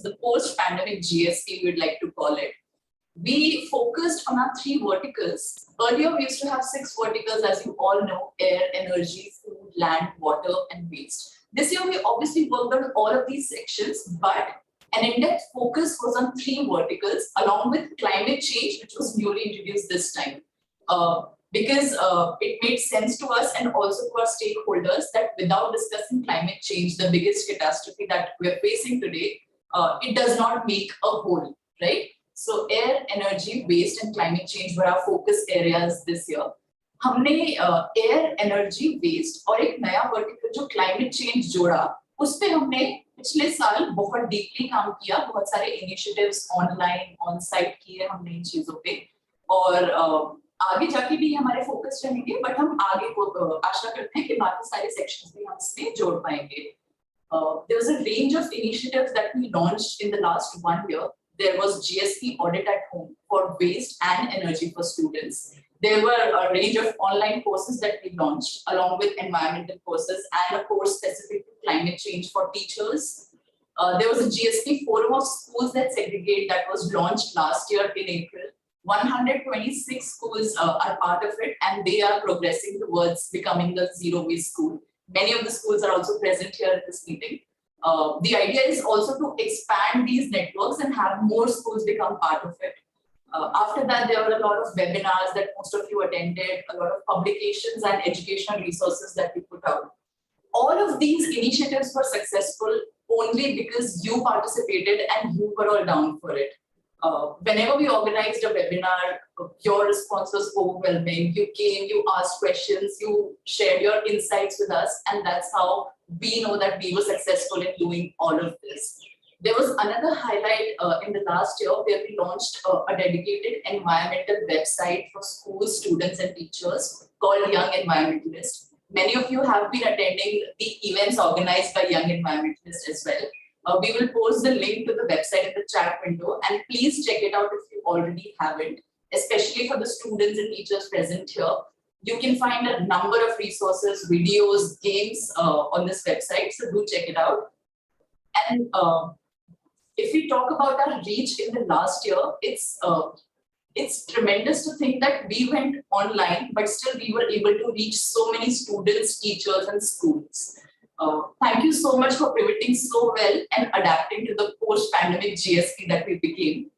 the post-pandemic GSP, we'd like to call it. We focused on our 3 verticals. Earlier, we used to have 6 verticals, as you all know: air, energy, food, land, water, and waste. This year, we obviously worked on all of these sections, but an in-depth focus was on 3 verticals, along with climate change, which was newly introduced this time. Because it made sense to us and also to our stakeholders that without discussing climate change, the biggest catastrophe that we're facing today, it does not make a whole, right? So air, energy, waste, and climate change were our focus areas this year. हमने air, energy, waste और एक नया vertical जो climate change जोड़ा, उस पे हमने पिछले साल बहुत deeply काम किया, बहुत सारे initiatives online, on site किए हमने इन चीजों पे, और आगे जाके भी हमारे फोकस रहेंगे, बट हम आगे को आशा करते हैं कि बाकी सारे सेक्शंस भी हम इसमें जोड़ पाएंगे. There was a range of initiatives that we launched in the last 1 year. There was GSP Audit at Home for waste and energy for students. There were a range of online courses that we launched, along with environmental courses and a course specific to climate change for teachers. There was a GSP Forum of Schools That Segregate that was launched last year in April. 126 schools are part of it, and they are progressing towards becoming the zero waste school. Many of the schools are also present here at this meeting. The idea is also to expand these networks and have more schools become part of it. After that, there were a lot of webinars that most of you attended, a lot of publications and educational resources that we put out. All of these initiatives were successful only because you participated and you were all down for it. Whenever we organized a webinar, your response was overwhelming. You came, you asked questions, you shared your insights with us, and that's how we know that we were successful in doing all of this. There was another highlight in the last year where we launched a dedicated environmental website for schools, students, and teachers called Young Environmentalist. Many of you have been attending the events organized by Young Environmentalist as well. We will post the link to the website in the chat window, and please check it out if you already haven't, especially for the students and teachers present here. You can find a number of resources, videos, games on this website, so do check it out. And if we talk about our reach in the last year, it's tremendous to think that we went online, but still we were able to reach so many students, teachers, and schools. Thank you so much for pivoting so well and adapting to the post-pandemic GSP that we became.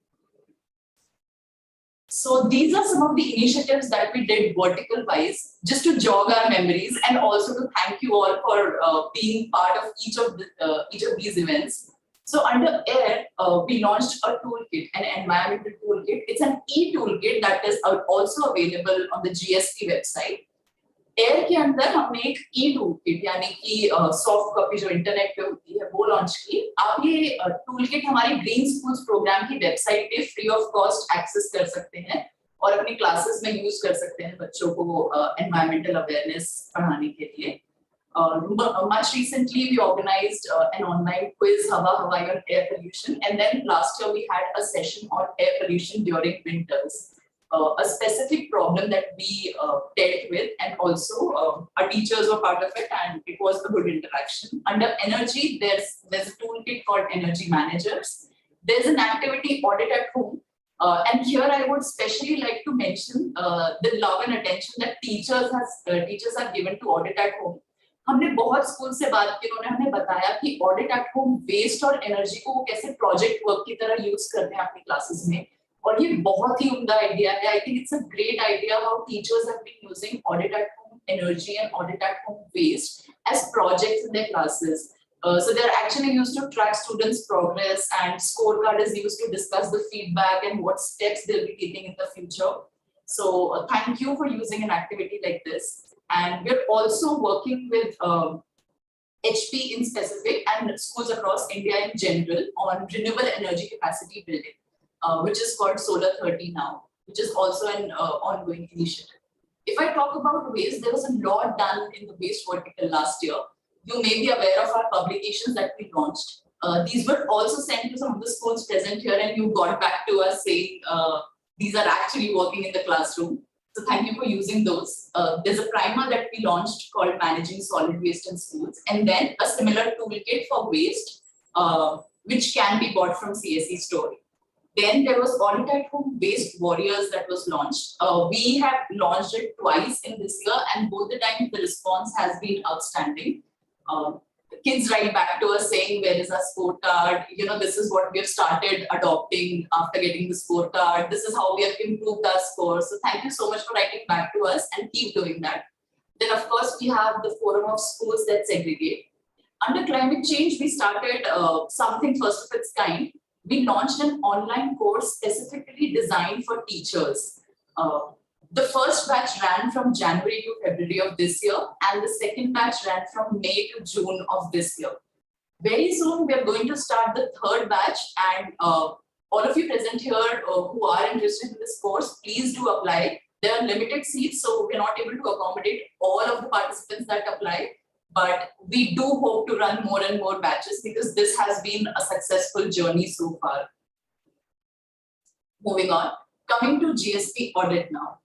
So these are some of the initiatives that we did vertical-wise, just to jog our memories, and also to thank you all for being part of each of these events. So under air, we launched a toolkit, an environmental toolkit. It's an e-toolkit that is also available on the GSP website. Air के अंदर हमने एक ई toolkit यानी कि soft copy जो internet पे होती है वो लॉन्च की. आप ये टूलकिट हमारी ग्रीन स्कूल्स प्रोग्राम की वेबसाइट पे फ्री ऑफ कॉस्ट एक्सेस कर सकते हैं और अपनी क्लासेस में यूज कर सकते हैं बच्चों को एनवायरमेंटल अवेयरनेस पढ़ाने के लिए. Much recently, we organized an online quiz, Hawa Hawaii, on air pollution, and then last year we had a session on air pollution during winters. A specific problem that we dealt with, and also our teachers were part of it, and it was a good interaction. Under energy, there's a toolkit called Energy Managers. There's an activity Audit at Home, and here I would especially like to mention the love and attention that teachers have given to Audit at Home. हमने बहुत school से बात की, उन्होंने हमें बताया कि audit at home waste और एनर्जी को वो कैसे प्रोजेक्ट वर्क की तरह यूज करते हैं अपनी क्लासेस में, और ये बहुत ही उम्दा आइडिया है. I think it's a great idea how teachers have been using audit at home energy and audit at home waste as projects in their classes. So they're actually used to track students' progress, and scorecard is used to discuss the feedback and what steps they'll be taking in the future. So thank you for using an activity like this. And we're also working with HP in specific and schools across India in general on renewable energy capacity building, which is called Solar 30 now, which is also an ongoing initiative. If I talk about waste, there was a lot done in the waste vertical last year. You may be aware of our publications that we launched. These were also sent to some of the schools present here, and you got back to us saying these are actually working in the classroom. So thank you for using those. There's a primer that we launched called Managing Solid Waste in Schools, and then a similar toolkit for waste, which can be bought from CSE store. Then there was Audit at Home Waste Warriors that was launched. We have launched it twice in this year, and both the time the response has been outstanding. The kids write back to us saying, where is our scorecard? You know, this is what we have started adopting after getting the scorecard. This is how we have improved our score. So thank you so much for writing back to us, and keep doing that. Then of course we have the Forum of Schools that segregate. Under climate change, we started something first of its kind. We launched an online course specifically designed for teachers. The first batch ran from January to February of this year, and the second batch ran from May to June of this year. Very soon, we are going to start the third batch, and all of you present here who are interested in this course, please do apply. There are limited seats, so we're not able to accommodate all of the participants that apply. But we do hope to run more and more batches because this has been a successful journey so far. Moving on, coming to GSP audit now.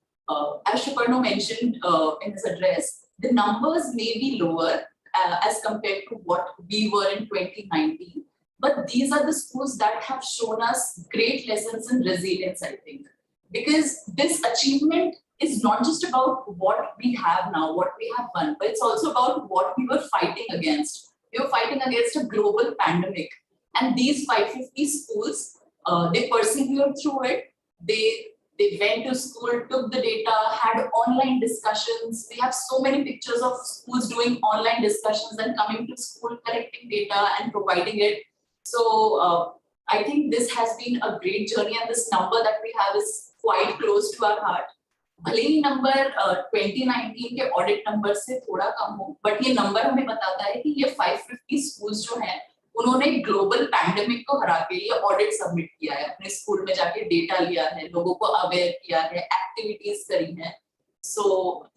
As Shuparno mentioned in his address, the numbers may be lower as compared to what we were in 2019. But these are the schools that have shown us great lessons in resilience, I think. Because this achievement is not just about what we have now, what we have won, but it's also about what we were fighting against. We were fighting against a global pandemic. And these 550 schools, they persevered through it. They went to school, took the data, had online discussions. We have so many pictures of schools doing online discussions and coming to school, collecting data and providing it. So I think this has been a great journey, and this number that we have is quite close to our heart. भले ही number 2019 के audit number से थोड़ा कम हो, but ये number हमें बताता है कि ये 550 स्कूल्स जो हैं उन्होंने ग्लोबल पैंडेमिक को हरा के ये ऑडिट सबमिट किया है, अपने स्कूल में जाके डेटा लिया है, लोगों को अवेयर किया है, एक्टिविटीज करी हैं. सो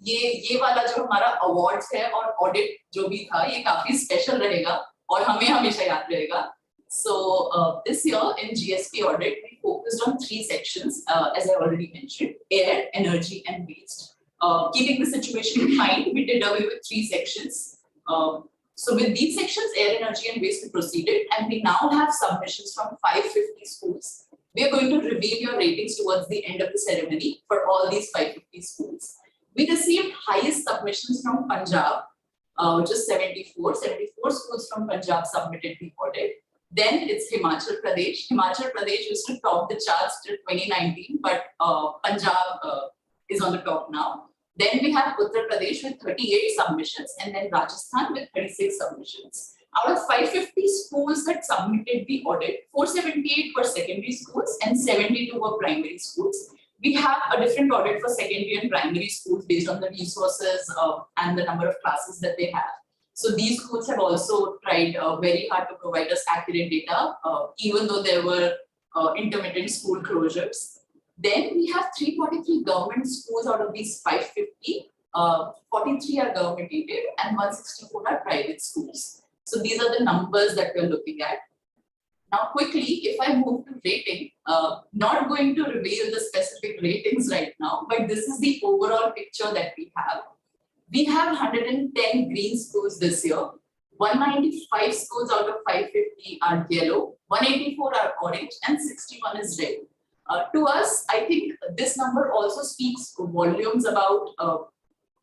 ये वाला जो हमारा अवार्ड्स है और ऑडिट जो भी था ये काफी स्पेशल रहेगा और हमें हमेशा याद रहेगा. So this year in GSP audit, we focused on 3 sections, as I already mentioned: air, energy, and waste. Keeping the situation in mind, we did away with 3 sections. So with these sections, air, energy, and waste, we proceeded, and we now have submissions from 550 schools. We are going to reveal your ratings towards the end of the ceremony for all these 550 schools. We received highest submissions from Punjab, which is 74. 74 schools from Punjab submitted the audit. Then it's Himachal Pradesh. Himachal Pradesh used to top the charts till 2019, but Punjab is on the top now. Then we have Uttar Pradesh with 38 submissions, and then Rajasthan with 36 submissions. Out of 550 schools that submitted the audit, 478 were secondary schools and 72 were primary schools. We have a different audit for secondary and primary schools based on the resources and the number of classes that they have. So these schools have also tried very hard to provide us accurate data, even though there were intermittent school closures. Then we have 343 government schools out of these 550. 43 are government aided and 164 are private schools. So these are the numbers that we're looking at. Now quickly, if I move to rating, not going to reveal the specific ratings right now, but this is the overall picture that we have. We have 110 green schools this year. 195 schools out of 550 are yellow, 184 are orange, and 61 is red. To us, I think this number also speaks volumes about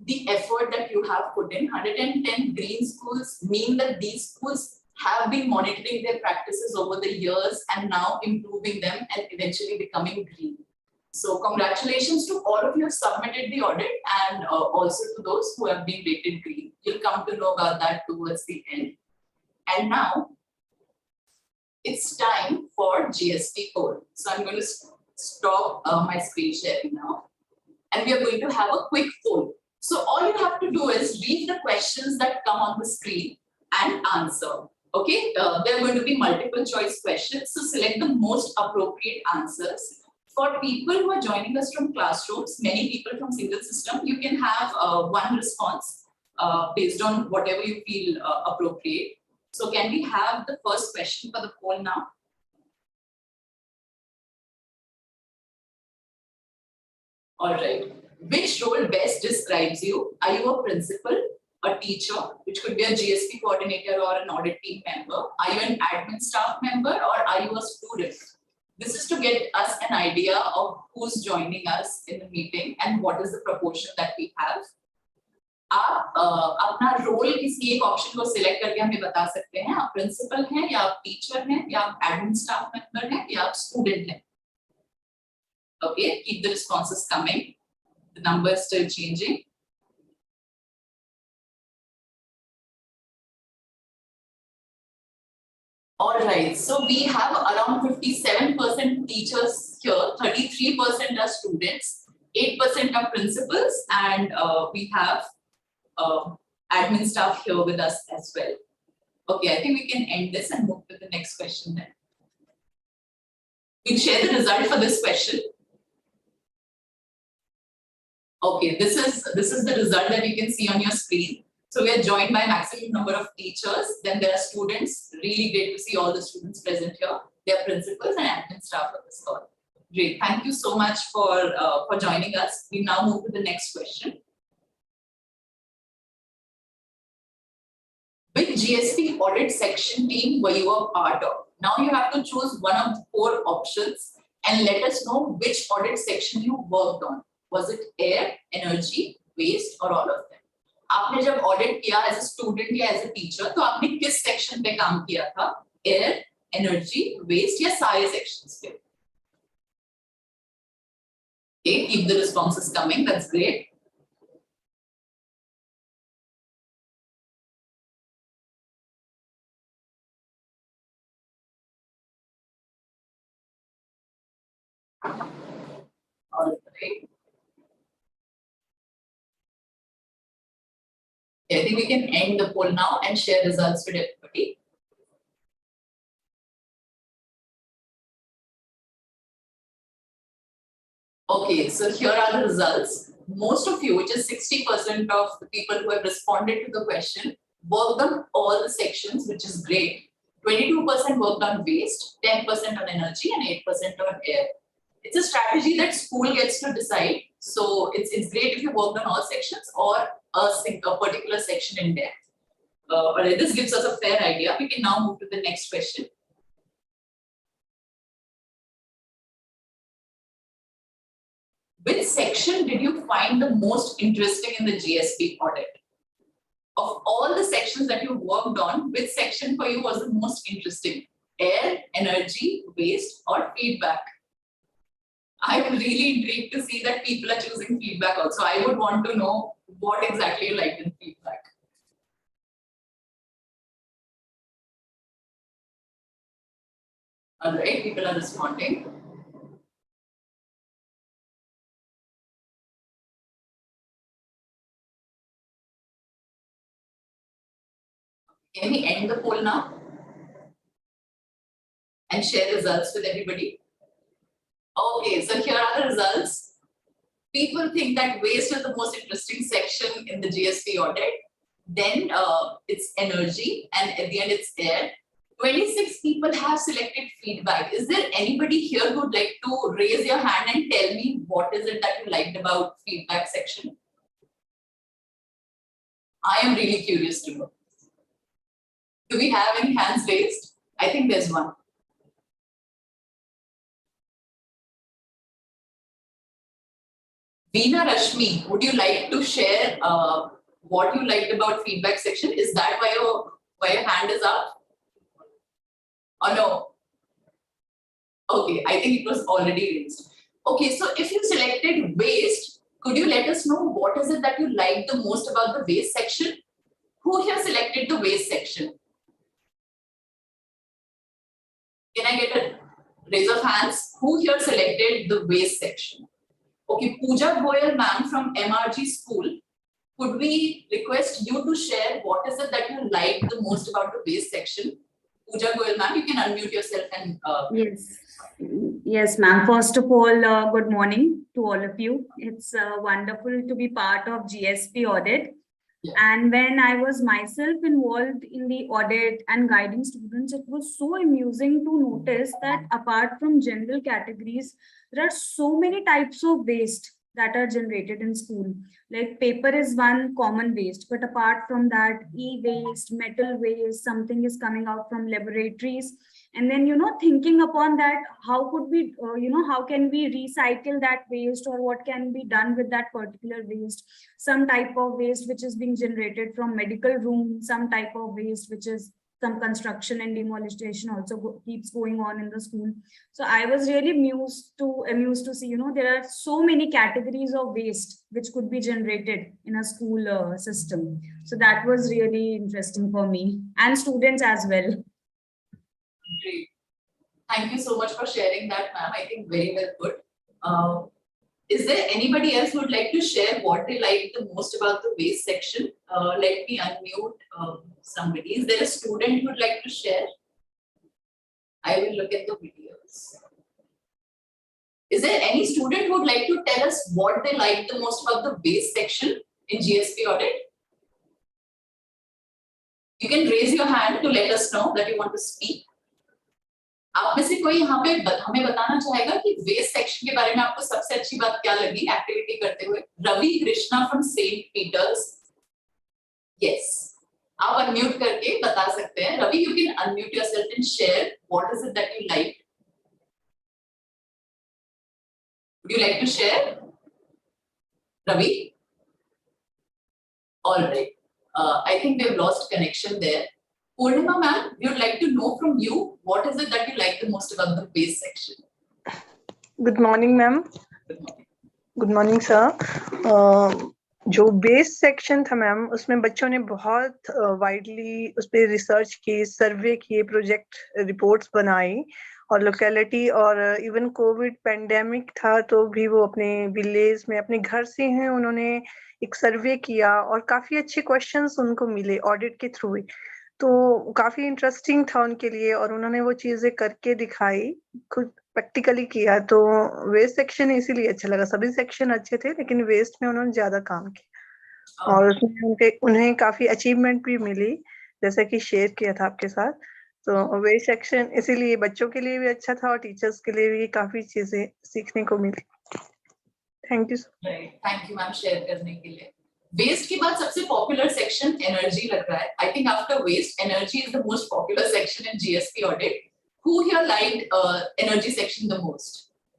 the effort that you have put in. 110 green schools mean that these schools have been monitoring their practices over the years and now improving them and eventually becoming green. So congratulations to all of you who have submitted the audit, and also to those who have been rated green. You'll come to know about that towards the end. And now it's time for GSP code. So I'm going to stop my screen sharing now, and we are going to have a quick poll. So all you have to do is read the questions that come on the screen and answer. Okay, there are going to be multiple choice questions, so select the most appropriate answers. For people who are joining us from classrooms, many people from single system, you can have one response based on whatever you feel appropriate. So can we have the first question for the poll now? All right. Which role best describes you? Are you a principal, a teacher, which could be a GSP coordinator or an audit team member? Are you an admin staff member or are you a student? This is to get us an idea of who's joining us in the meeting and what is the proportion that we have. आप अपना role किसी एक option को select करके हमें बता सकते हैं, आप प्रिंसिपल हैं या आप टीचर हैं या आप एडमिन स्टाफ मेंबर हैं या आप स्टूडेंट हैं. Okay, keep the responses coming. The number is still changing. All right, so we have around 57% teachers here, 33% are students, 8% are principals, and we have admin staff here with us as well. Okay, I think we can end this and move to the next question then. We'll share the result for this question. Okay, this is the result that you can see on your screen. So we are joined by maximum number of teachers. Then there are students. Really great to see all the students present here. There are principals and admin staff on this call. Great. Thank you so much for joining us. We now move to the next question. Which GSP audit section team were you a part of? Now you have to choose one of the 4 options and let us know which audit section you worked on. Was it air, energy, waste, or all of them? आपने जब audit किया as a student या as a teacher तो आपने किस section पे काम किया था? एयर, एनर्जी, वेस्ट या सारे सेक्शंस पे? Okay, keep the responses coming. That's great. All right. I think we can end the poll now and share results with everybody. Okay, so here are the results. Most of you, which is 60% of the people who have responded to the question, worked on all the sections, which is great. 22% worked on waste, 10% on energy, and 8% on air. It's a strategy that school gets to decide. So it's great if you worked on all sections or a particular section in depth. But this gives us a fair idea. We can now move to the next question. Which section did you find the most interesting in the GSP audit? Of all the sections that you worked on, which section for you was the most interesting? Air, energy, waste, or feedback? I'm really intrigued to see that people are choosing feedback also. I would want to know what exactly you liked in feedback. All right, people are responding. Can we end the poll now and share results with everybody? Okay, so here are the results. People think that waste is the most interesting section in the GSP audit. Then it's energy, and at the end it's air. 26 people have selected feedback. Is there anybody here who would like to raise your hand and tell me what is it that you liked about feedback section? I am really curious to know. Do we have any hands raised? I think there's one. Veena Rashmi, would you like to share what you liked about feedback section? Is that why your hand is up? Or no? Okay, I think it was already raised. Okay, so if you selected waste, could you let us know what is it that you liked the most about the waste section? Who here selected the waste section? Can I get a raise of hands? Who here selected the waste section? Okay, Pooja Goyal ma'am from MRG school, could we request you to share what is it that you liked the most about the waste section? Pooja Goyal ma'am, you can unmute yourself and Yes, ma'am. First of all, good morning to all of you. It's wonderful to be part of GSP audit. Yeah. And when I was myself involved in the audit and guiding students, it was so amusing to notice that apart from general categories, there are so many types of waste that are generated in school. Like paper is one common waste, but apart from that, e-waste, metal waste, something is coming out from laboratories. And then, thinking upon that, how could we, how can we recycle that waste, or what can be done with that particular waste? Some type of waste which is being generated from medical room, some type of waste which is some construction and demolition also keeps going on in the school. So I was really amused to see, there are so many categories of waste which could be generated in a school system. So that was really interesting for me and students as well. Great. Thank you so much for sharing that, ma'am. I think very well put. Is there anybody else who would like to share what they like the most about the waste section? Let me unmute somebody. Is there a student who would like to share? I will look at the videos. Is there any student who would like to tell us what they like the most about the waste section in GSP audit? You can raise your hand to let us know that you want to speak. आप में से कोई यहाँ पे हमें बताना चाहेगा कि वेस्ट सेक्शन के बारे में आपको सबसे अच्छी बात क्या लगी एक्टिविटी करते हुए? Ravi Krishna from saint Peter's. Yes, आप अनम्यूट करके बता सकते हैं. Ravi, you can unmute yourself and share what is it that you like. Would you like to share, Ravi? All right. I think we have lost connection there. Purnima ma'am, we would like to know from you, what is it that you like the most about the waste section? Good morning, ma'am. Good morning, sir. जो base section था ma'am, उसमें बच्चों ने बहुत widely उस पर research की, सर्वे किए, प्रोजेक्ट रिपोर्ट्स बनाई, और लोकेलिटी और इवन कोविड पेंडेमिक था तो भी वो अपने विलेज में अपने घर से हैं, उन्होंने एक सर्वे किया और काफी अच्छे क्वेश्चंस उनको मिले ऑडिट के थ्रू. तो काफी इंटरेस्टिंग था उनके लिए और उन्होंने वो चीजें करके दिखाई, खुद प्रैक्टिकली किया. तो वेस्ट सेक्शन इसीलिए अच्छा लगा. सभी सेक्शन अच्छे थे लेकिन वेस्ट में उन्होंने ज्यादा काम किया और उसमें उन्हें काफी अचीवमेंट भी मिली, जैसा कि शेयर किया था आपके साथ. तो वेस्ट सेक्शन इसीलिए बच्चों के लिए भी अच्छा था और टीचर्स के लिए भी काफी चीजें सीखने को मिली. Thank you. Thank you ma'am share करने के लिए. वेस्ट के बाद सबसे पॉपुलर सेक्शन एनर्जी लग रहा है. I think after waste energy is the most popular section in GSP audit. Who here liked energy section the most?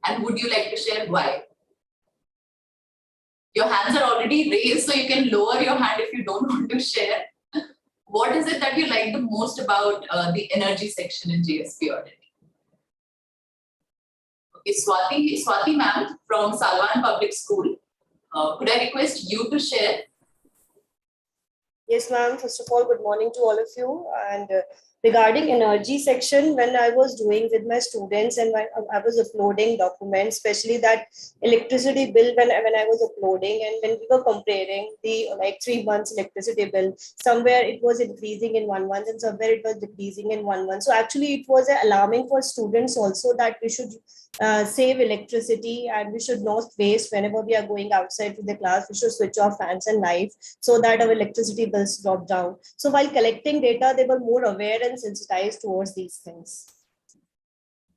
And would you like to share why? Your hands are already raised, so you can lower your hand if you don't want to share. What is it that you like the most about the energy section in GSP audit? Okay, Swati ma'am from Salwan Public School. Could I request you to share? Yes, ma'am. First of all, good morning to all of you. And regarding energy section, when I was doing with my students and when I was uploading documents, especially that electricity bill when I was uploading, and when we were comparing the 3 months electricity bill, somewhere it was increasing in 1 month and somewhere it was decreasing in 1 month. So actually it was alarming for students also that we should save electricity and we should not waste whenever we are going outside to the class. We should switch off fans and lights so that our electricity bills drop down. So while collecting data, they were more aware and sensitized towards these things.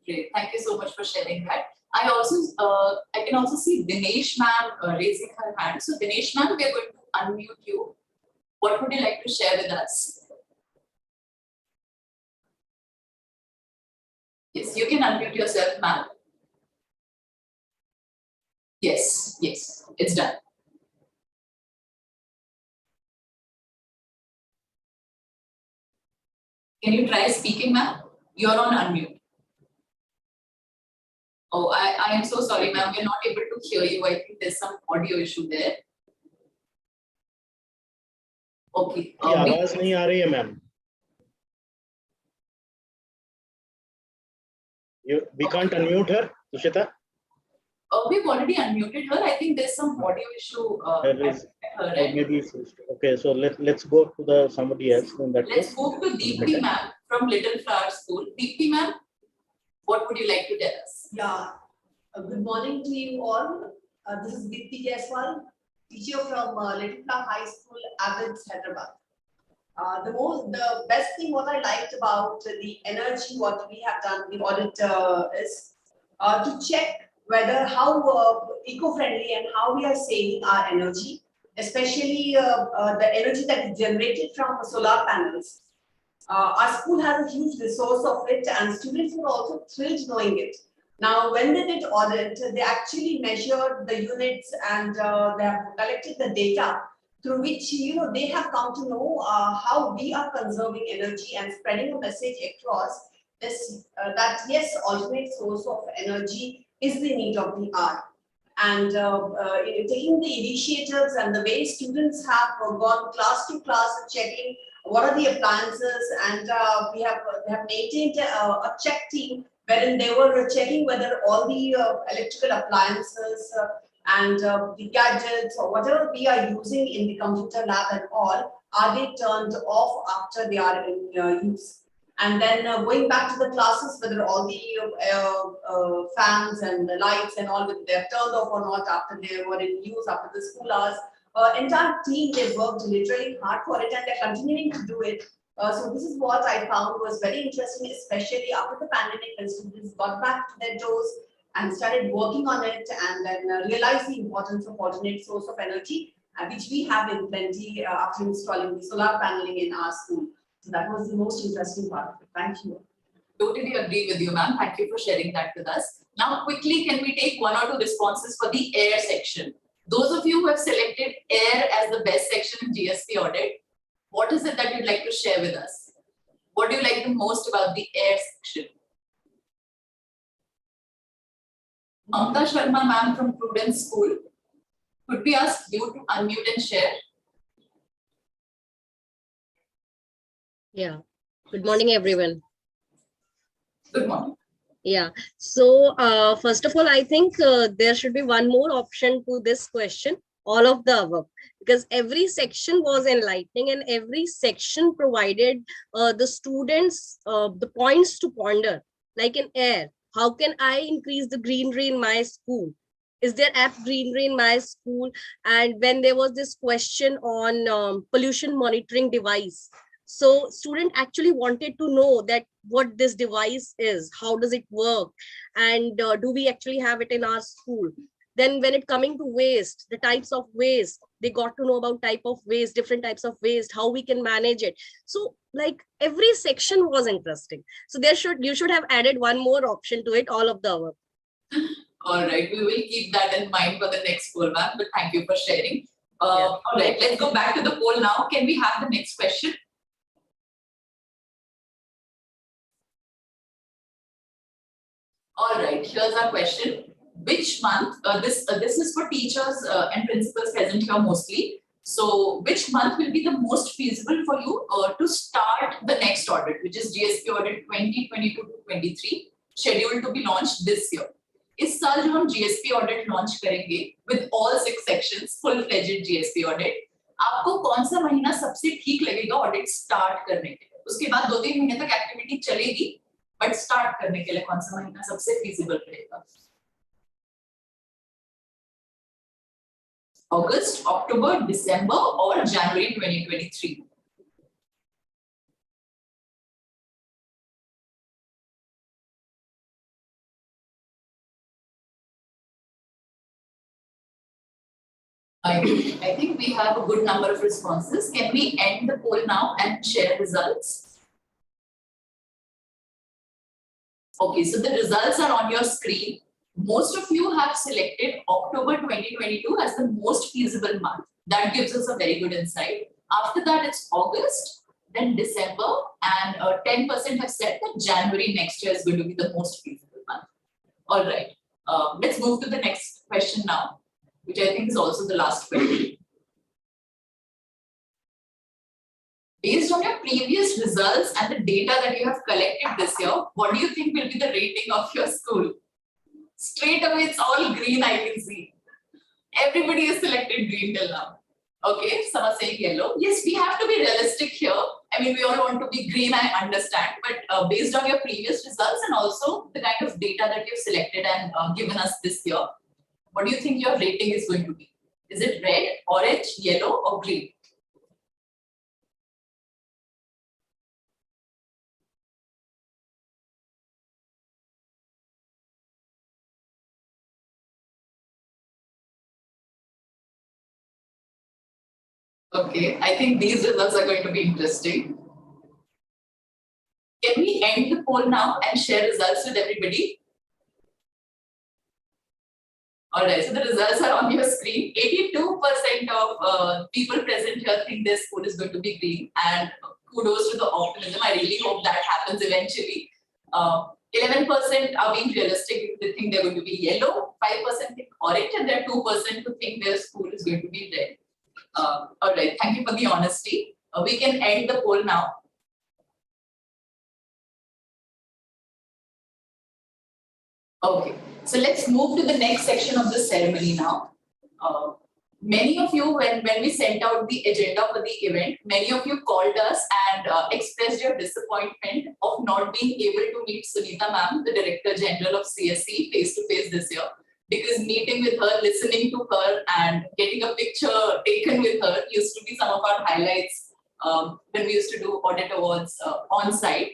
Great, thank you so much for sharing that. I can also see Dinesh ma'am raising her hand. So Dinesh ma'am, we are going to unmute you. What would you like to share with us? Yes, you can unmute yourself, ma'am. Yes, it's done. Can you try speaking, ma'am? You're on unmute. Oh, I am so sorry, ma'am. We're not able to hear you. I think there's some audio issue there. Okay. आवाज नहीं आ रही है, ma'am. We can't unmute her, Tushita. We've already unmuted her. I think there's some audio issue. Maybe okay. So let's go to somebody else in that Let's case. move to Deepti ma'am from Little Flower School. Deepti ma'am, what would you like to tell us? Yeah. Good morning to you all. This is Deepti Jaiswal, teacher from Little Flower High School, Audit, Hyderabad. The best thing what I liked about the energy what we have done the audit is to check whether how eco-friendly and how we are saving our energy, especially the energy that is generated from solar panels. Our school has a huge resource of it, and students were also thrilled knowing it. Now, when they did audit, they actually measured the units and they have collected the data through which they have come to know how we are conserving energy and spreading a message across this that yes, alternate source of energy is the need of the hour. And taking the initiatives and the way students have gone class to class checking what are the appliances, and they have maintained a check team wherein they were checking whether all the electrical appliances and the gadgets or whatever we are using in the computer lab and all, are they turned off after they are in use? And then going back to the classes, whether all the fans and the lights and all, whether they're turned off or not after they were in use after the school hours. Entire team, they worked literally hard for it and they're continuing to do it. So this is what I found was very interesting, especially after the pandemic when students got back to their doors and started working on it, and then realized the importance of alternate source of energy, which we have in plenty after installing the solar paneling in our school. So that was the most interesting part of it. Thank you. Totally agree with you, ma'am. Thank you for sharing that with us. Now, quickly, can we take one or two responses for the air section? Those of you who have selected air as the best section in GSP audit, what is it that you'd like to share with us? What do you like the most about the air section? Mamta Sharma, ma'am, from Prudence School. Could we ask you to unmute and share? Yeah. Good morning, everyone. Good morning. Yeah. So, first of all, I think there should be one more option to this question, all of the above, because every section was enlightening and every section provided the students the points to ponder, like in air. How can I increase the greenery in my school? Is there app greenery in my school? And when there was this question on pollution monitoring device, so student actually wanted to know that what this device is, how does it work, and do we actually have it in our school? Then when it coming to waste, the types of waste, they got to know about type of waste, different types of waste, how we can manage it. So like every section was interesting. So you should have added one more option to it, all of the above. All right, we will keep that in mind for the next poll, ma'am, but thank you for sharing. Yeah. All right, let's go back to the poll now. Can we have the next question? All right, here's our question. Which month, this is for teachers and principals present here mostly. So which month will be the most feasible for you to start the next audit, which is GSP audit 2022 to 23, scheduled to be launched this year? इस साल जो हम GSP audit launch करेंगे with all 6 sections, full-fledged GSP audit, आपको कौन सा महीना सबसे ठीक लगेगा audit start करने के लिए? उसके बाद 2-3 महीने तक activity चलेगी, but start करने के लिए कौन सा महीना सबसे feasible रहेगा? August, October, December, or January 2023? I think we have a good number of responses. Can we end the poll now and share results? Okay, so the results are on your screen. Most of you have selected October 2022 as the most feasible month. That gives us a very good insight. After that, it's August, then December, and 10% have said that January next year is going to be the most feasible month. All right, let's move to the next question now, which I think is also the last question. Based on your previous results and the data that you have collected this year, what do you think will be the rating of your school? Straight away, it's all green, I can see. Everybody has selected green till now. Okay, some are saying yellow. Yes, we have to be realistic here. I mean, we all want to be green, I understand. But based on your previous results and also the kind of data that you've selected and given us this year, what do you think your rating is going to be? Is it red, orange, yellow, or green? Okay, I think these results are going to be interesting. Can we end the poll now and share results with everybody? All right, so the results are on your screen. 82% of people present here think their school is going to be green, and kudos to the optimism. I really hope that happens eventually. 11% are being realistic. They think they're going to be yellow. 5% think orange, and there are 2% who think their school is going to be red. All right, thank you for the honesty. We can end the poll now. Okay, so let's move to the next section of the ceremony now. Many of you, when we sent out the agenda for the event, many of you called us and expressed your disappointment of not being able to meet Sunita ma'am, the Director General of CSE, face-to-face this year. Because meeting with her, listening to her, and getting a picture taken with her used to be some of our highlights when we used to do audit awards on site.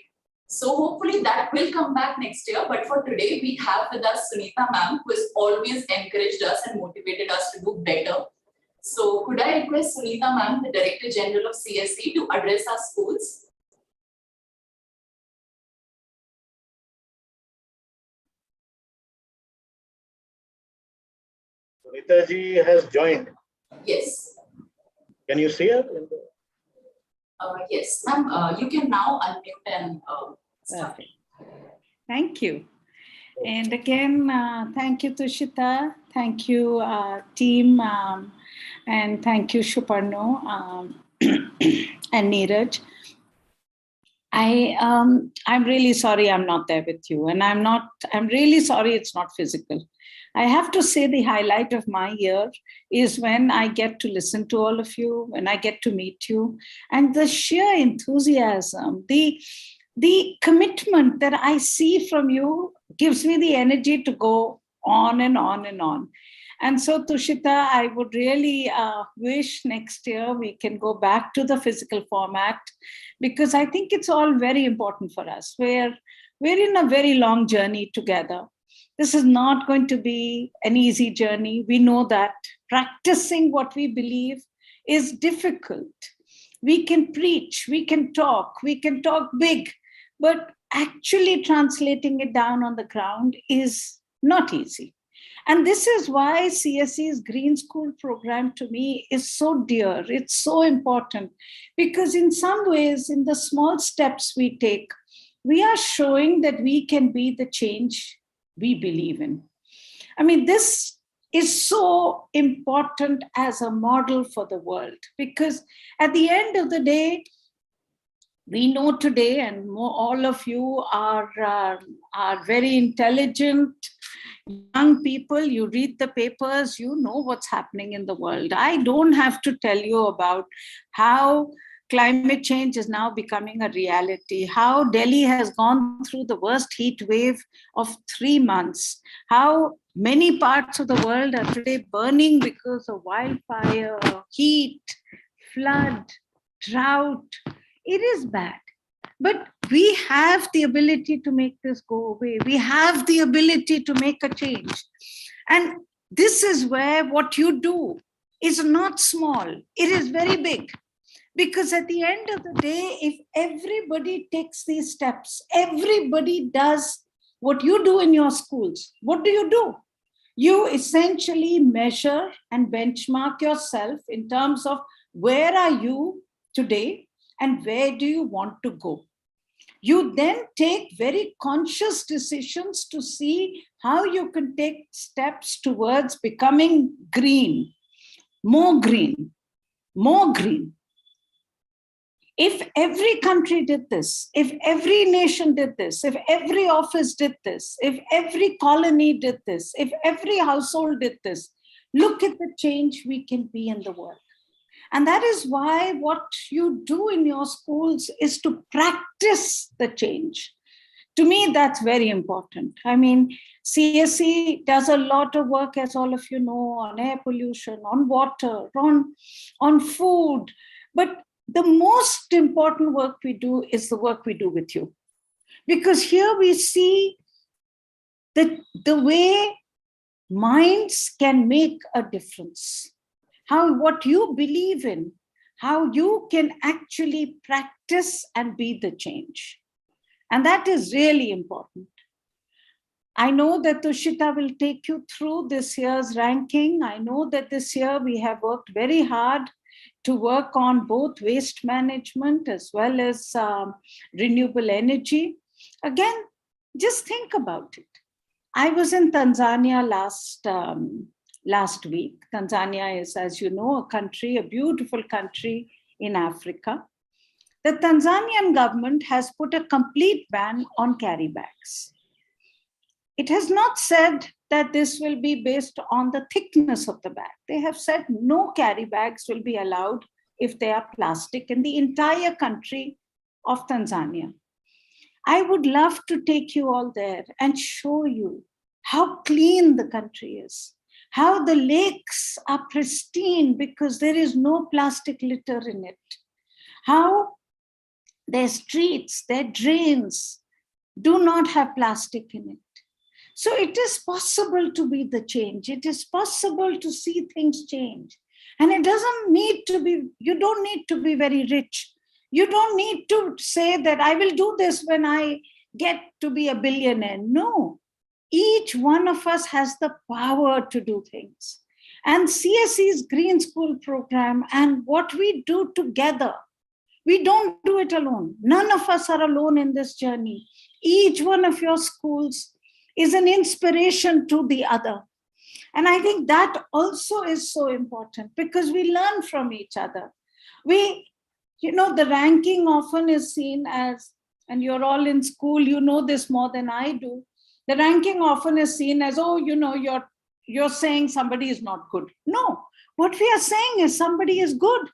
So hopefully that will come back next year. But for today, we have with us Sunita ma'am, who has always encouraged us and motivated us to do better. So could I request Sunita ma'am, the Director General of CSE, to address our schools? Sunita ji has joined. Yes. Can you see her? Yes, ma'am, you can now unmute and start. Perfect. Thank you. And again, thank you, Tushita. Thank you, team. And thank you, Shuparno and Neeraj. I'm really sorry I'm not there with you. And I'm really sorry it's not physical. I have to say the highlight of my year is when I get to listen to all of you, when I get to meet you, and the sheer enthusiasm, the commitment that I see from you gives me the energy to go on and on and on. And so, Tushita, I would really wish next year we can go back to the physical format, because I think it's all very important for us. We're in a very long journey together. This is not going to be an easy journey. We know that practicing what we believe is difficult. We can preach, we can talk big, but actually translating it down on the ground is not easy. And this is why CSE's Green School program to me is so dear. It's so important, because in some ways, in the small steps we take, we are showing that we can be the change we believe in. I mean, this is so important as a model for the world, because at the end of the day, we know today, and all of you are very intelligent young people. You read the papers, you know what's happening in the world. I don't have to tell you about how climate change is now becoming a reality, how Delhi has gone through the worst heat wave of 3 months, how many parts of the world are today burning because of wildfire, heat, flood, drought. It is bad. But we have the ability to make this go away. We have the ability to make a change. And this is where what you do is not small. It is very big. Because at the end of the day, if everybody takes these steps, everybody does what you do in your schools, what do? You essentially measure and benchmark yourself in terms of where are you today and where do you want to go. You then take very conscious decisions to see how you can take steps towards becoming green, more green, more green. If every country did this, if every nation did this, if every office did this, if every colony did this, if every household did this, look at the change we can be in the world. And that is why what you do in your schools is to practice the change. To me, that's very important. I mean, CSE does a lot of work, as all of you know, on air pollution, on water, on food. But the most important work we do is the work we do with you. Because here we see the way minds can make a difference. How what you believe in, how you can actually practice and be the change. And that is really important. I know that Tushita will take you through this year's ranking. I know that this year we have worked very hard to work on both waste management as well as renewable energy. Again, just think about it. I was in Tanzania last week. Tanzania is, as you know, a country, a beautiful country in Africa. The Tanzanian government has put a complete ban on carry bags. It has not said that this will be based on the thickness of the bag. They have said no carry bags will be allowed if they are plastic in the entire country of Tanzania. I would love to take you all there and show you how clean the country is, how the lakes are pristine because there is no plastic litter in it, how their streets, their drains do not have plastic in it. So it is possible to be the change. It is possible to see things change. And it doesn't need to be, you don't need to be very rich. You don't need to say that I will do this when I get to be a billionaire. No, each one of us has the power to do things. And CSE's Green School program and what we do together, we don't do it alone. None of us are alone in this journey. Each one of your schools is an inspiration to the other. And I think that also is so important because we learn from each other. The ranking often is seen as, and you're all in school, you know this more than I do. The ranking often is seen as, you're saying somebody is not good. No, what we are saying is somebody is good.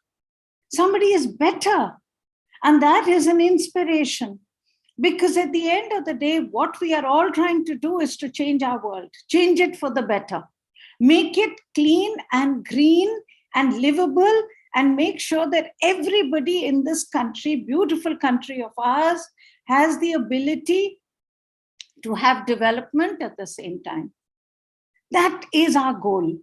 Somebody is better. And that is an inspiration. Because at the end of the day, what we are all trying to do is to change our world, change it for the better, make it clean and green and livable, and make sure that everybody in this country, beautiful country of ours, has the ability to have development at the same time. That is our goal.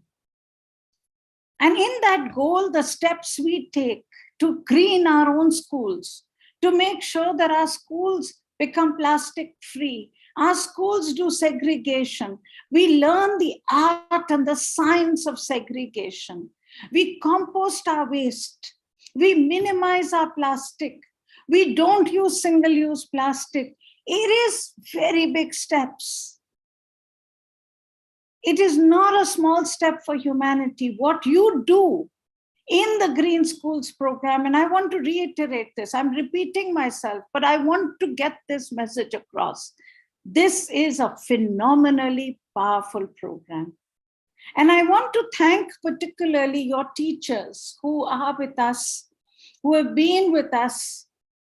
And in that goal, the steps we take to green our own schools, to make sure that our schools become plastic free, our schools do segregation, we learn the art and the science of segregation, we compost our waste, we minimize our plastic, we don't use single-use plastic. It is very big steps. It is not a small step for humanity. What you do in the Green Schools program, and I want to reiterate this, I'm repeating myself, but I want to get this message across. This is a phenomenally powerful program. And I want to thank particularly your teachers who are with us, who have been with us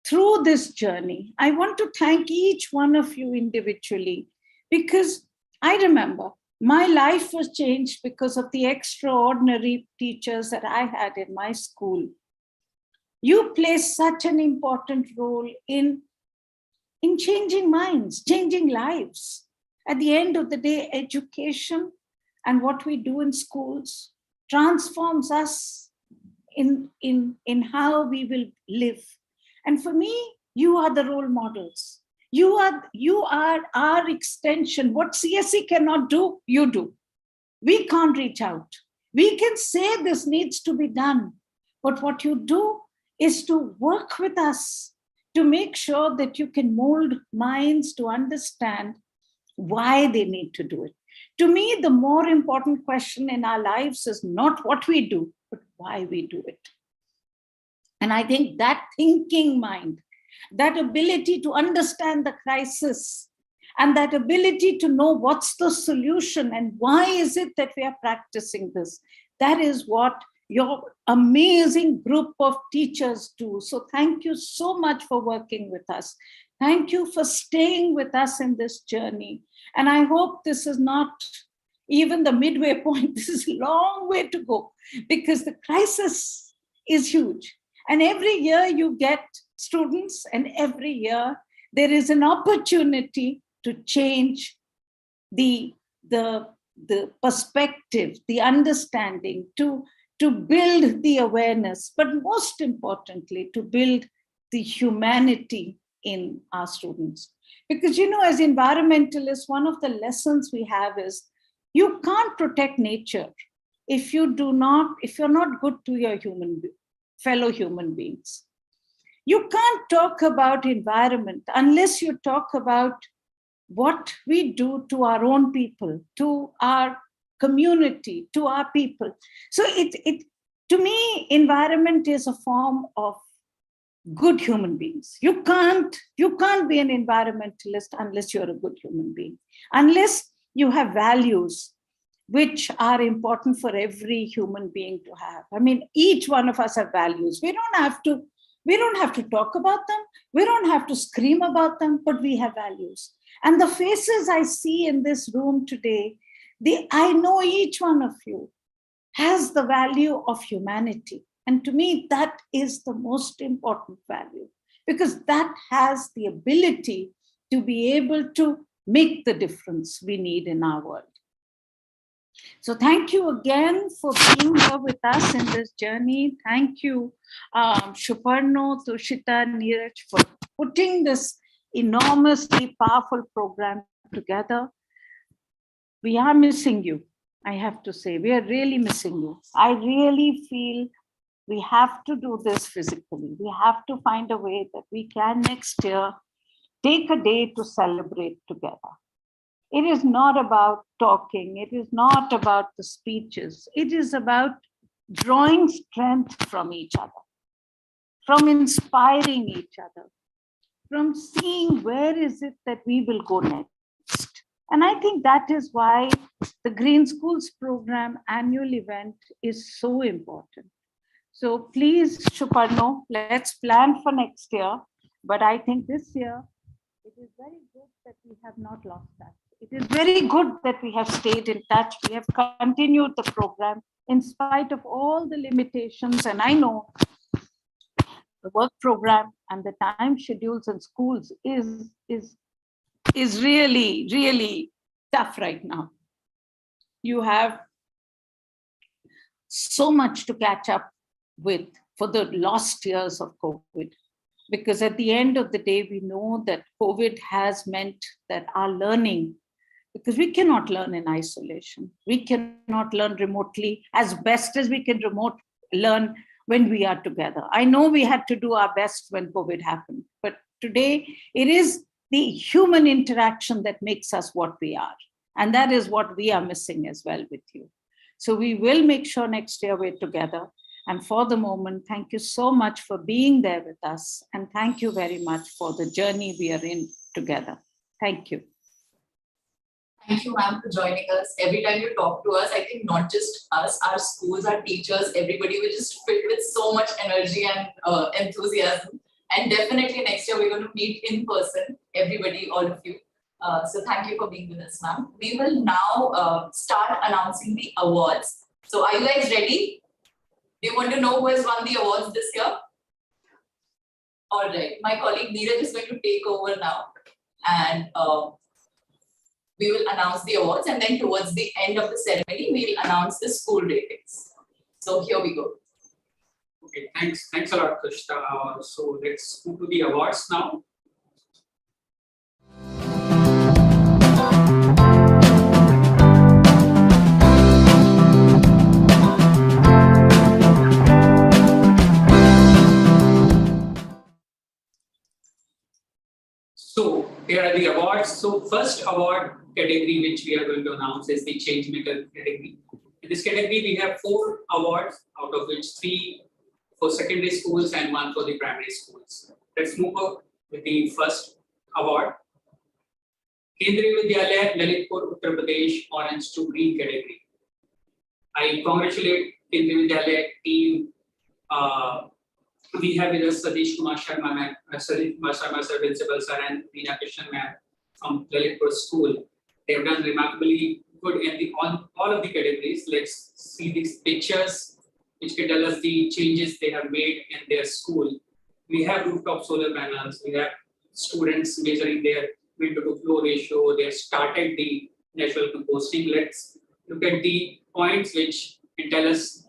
through this journey. I want to thank each one of you individually because I remember my life was changed because of the extraordinary teachers that I had in my school. You play such an important role in changing minds, changing lives. At the end of the day, education and what we do in schools transforms us in how we will live. And for me, you are the role models. You are our extension. What CSE cannot do, you do. We can't reach out. We can say this needs to be done. But what you do is to work with us to make sure that you can mold minds to understand why they need to do it. To me, the more important question in our lives is not what we do, but why we do it. And I think that thinking mind, that ability to understand the crisis and that ability to know what's the solution and why is it that we are practicing this, that is what your amazing group of teachers do. So thank you so much for working with us. Thank you for staying with us in this journey. And I hope this is not even the midway point. This is a long way to go because the crisis is huge. And every year you get students, and every year there is an opportunity to change the perspective, the understanding, to to build the awareness, but most importantly, to build the humanity in our students. Because, as environmentalists, one of the lessons we have is you can't protect nature if you're not good to your fellow human beings. You can't talk about environment unless you talk about what we do to our own people, to our community, to our people. So to me, environment is a form of good human beings. You can't be an environmentalist unless you're a good human being, unless you have values which are important for every human being to have. I mean, each one of us have values. We don't have to talk about them. We don't have to scream about them, but we have values. And the faces I see in this room today, I know each one of you has the value of humanity. And to me, that is the most important value, because that has the ability to be able to make the difference we need in our world. So thank you again for being here with us in this journey. Thank you, Shuparno, Tushita, Neeraj, for putting this enormously powerful program together. We are missing you, I have to say. We are really missing you. I really feel we have to do this physically. We have to find a way that we can next year take a day to celebrate together. It is not about talking. It is not about the speeches. It is about drawing strength from each other, from inspiring each other, from seeing where is it that we will go next. And I think that is why the Green Schools program annual event is so important. So please, Shuparno, let's plan for next year. But I think this year, it is very good that we have not lost that. It is very good that we have stayed in touch. We have continued the program in spite of all the limitations. And I know the work program and the time schedules in schools is really, really tough right now. You have so much to catch up with for the lost years of COVID. Because at the end of the day, we know that COVID has meant that our learning, because we cannot learn in isolation. We cannot learn remotely as best as we can learn when we are together. I know we had to do our best when COVID happened, but today it is the human interaction that makes us what we are. And that is what we are missing as well with you. So we will make sure next year we're together. And for the moment, thank you so much for being there with us. And thank you very much for the journey we are in together. Thank you. Thank you, ma'am, for joining us. Every time you talk to us, I think not just us, our schools, our teachers, everybody will just filled with so much energy and enthusiasm. And definitely next year, we're going to meet in person, everybody, all of you. So thank you for being with us, ma'am. We will now start announcing the awards. So are you guys ready? Do you want to know who has won the awards this year? All right, my colleague Neeraj is going to take over now, and we will announce the awards, and then towards the end of the ceremony, we will announce the school ratings. So here we go. Okay, thanks a lot, Tushita. So let's move to the awards now. So here are the awards. So first award category which we are going to announce is the change maker category. In this category, we have 4 awards, out of which 3 for secondary schools and 1 for the primary schools. Let's move on with the first award. Kendriya Vidyalaya, Lalitpur, Uttar Pradesh, orange to green category. I congratulate Kendriya Vidyalaya team. We have with us Satish Kumar Sharma, sir, principal sir, and Veena Krishnan ma'am from Lalitpur School. They have done remarkably good in all of the categories. Let's see these pictures, which can tell us the changes they have made in their school. We have rooftop solar panels. We have students measuring their window to flow ratio. They have started the natural composting. Let's look at the points which can tell us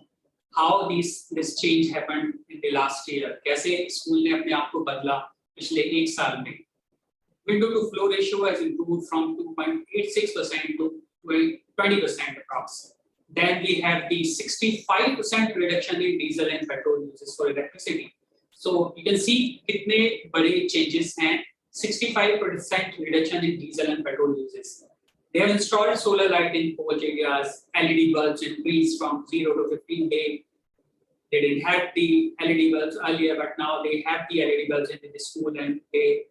how this change happened in the last year. कैसे school ने अपने आप को बदला पिछले एक साल में. Window to flow ratio has improved from 2.86% to 20% approx. Then we have the 65% reduction in diesel and petrol uses for electricity. So you can see कितने बड़े changes हैं. 65% reduction in diesel and petrol uses. They have installed solar light in porch areas. LED bulbs increased from 0 to 15 day. They didn't have the LED bulbs earlier, but now they have the LED bulbs in the school, and they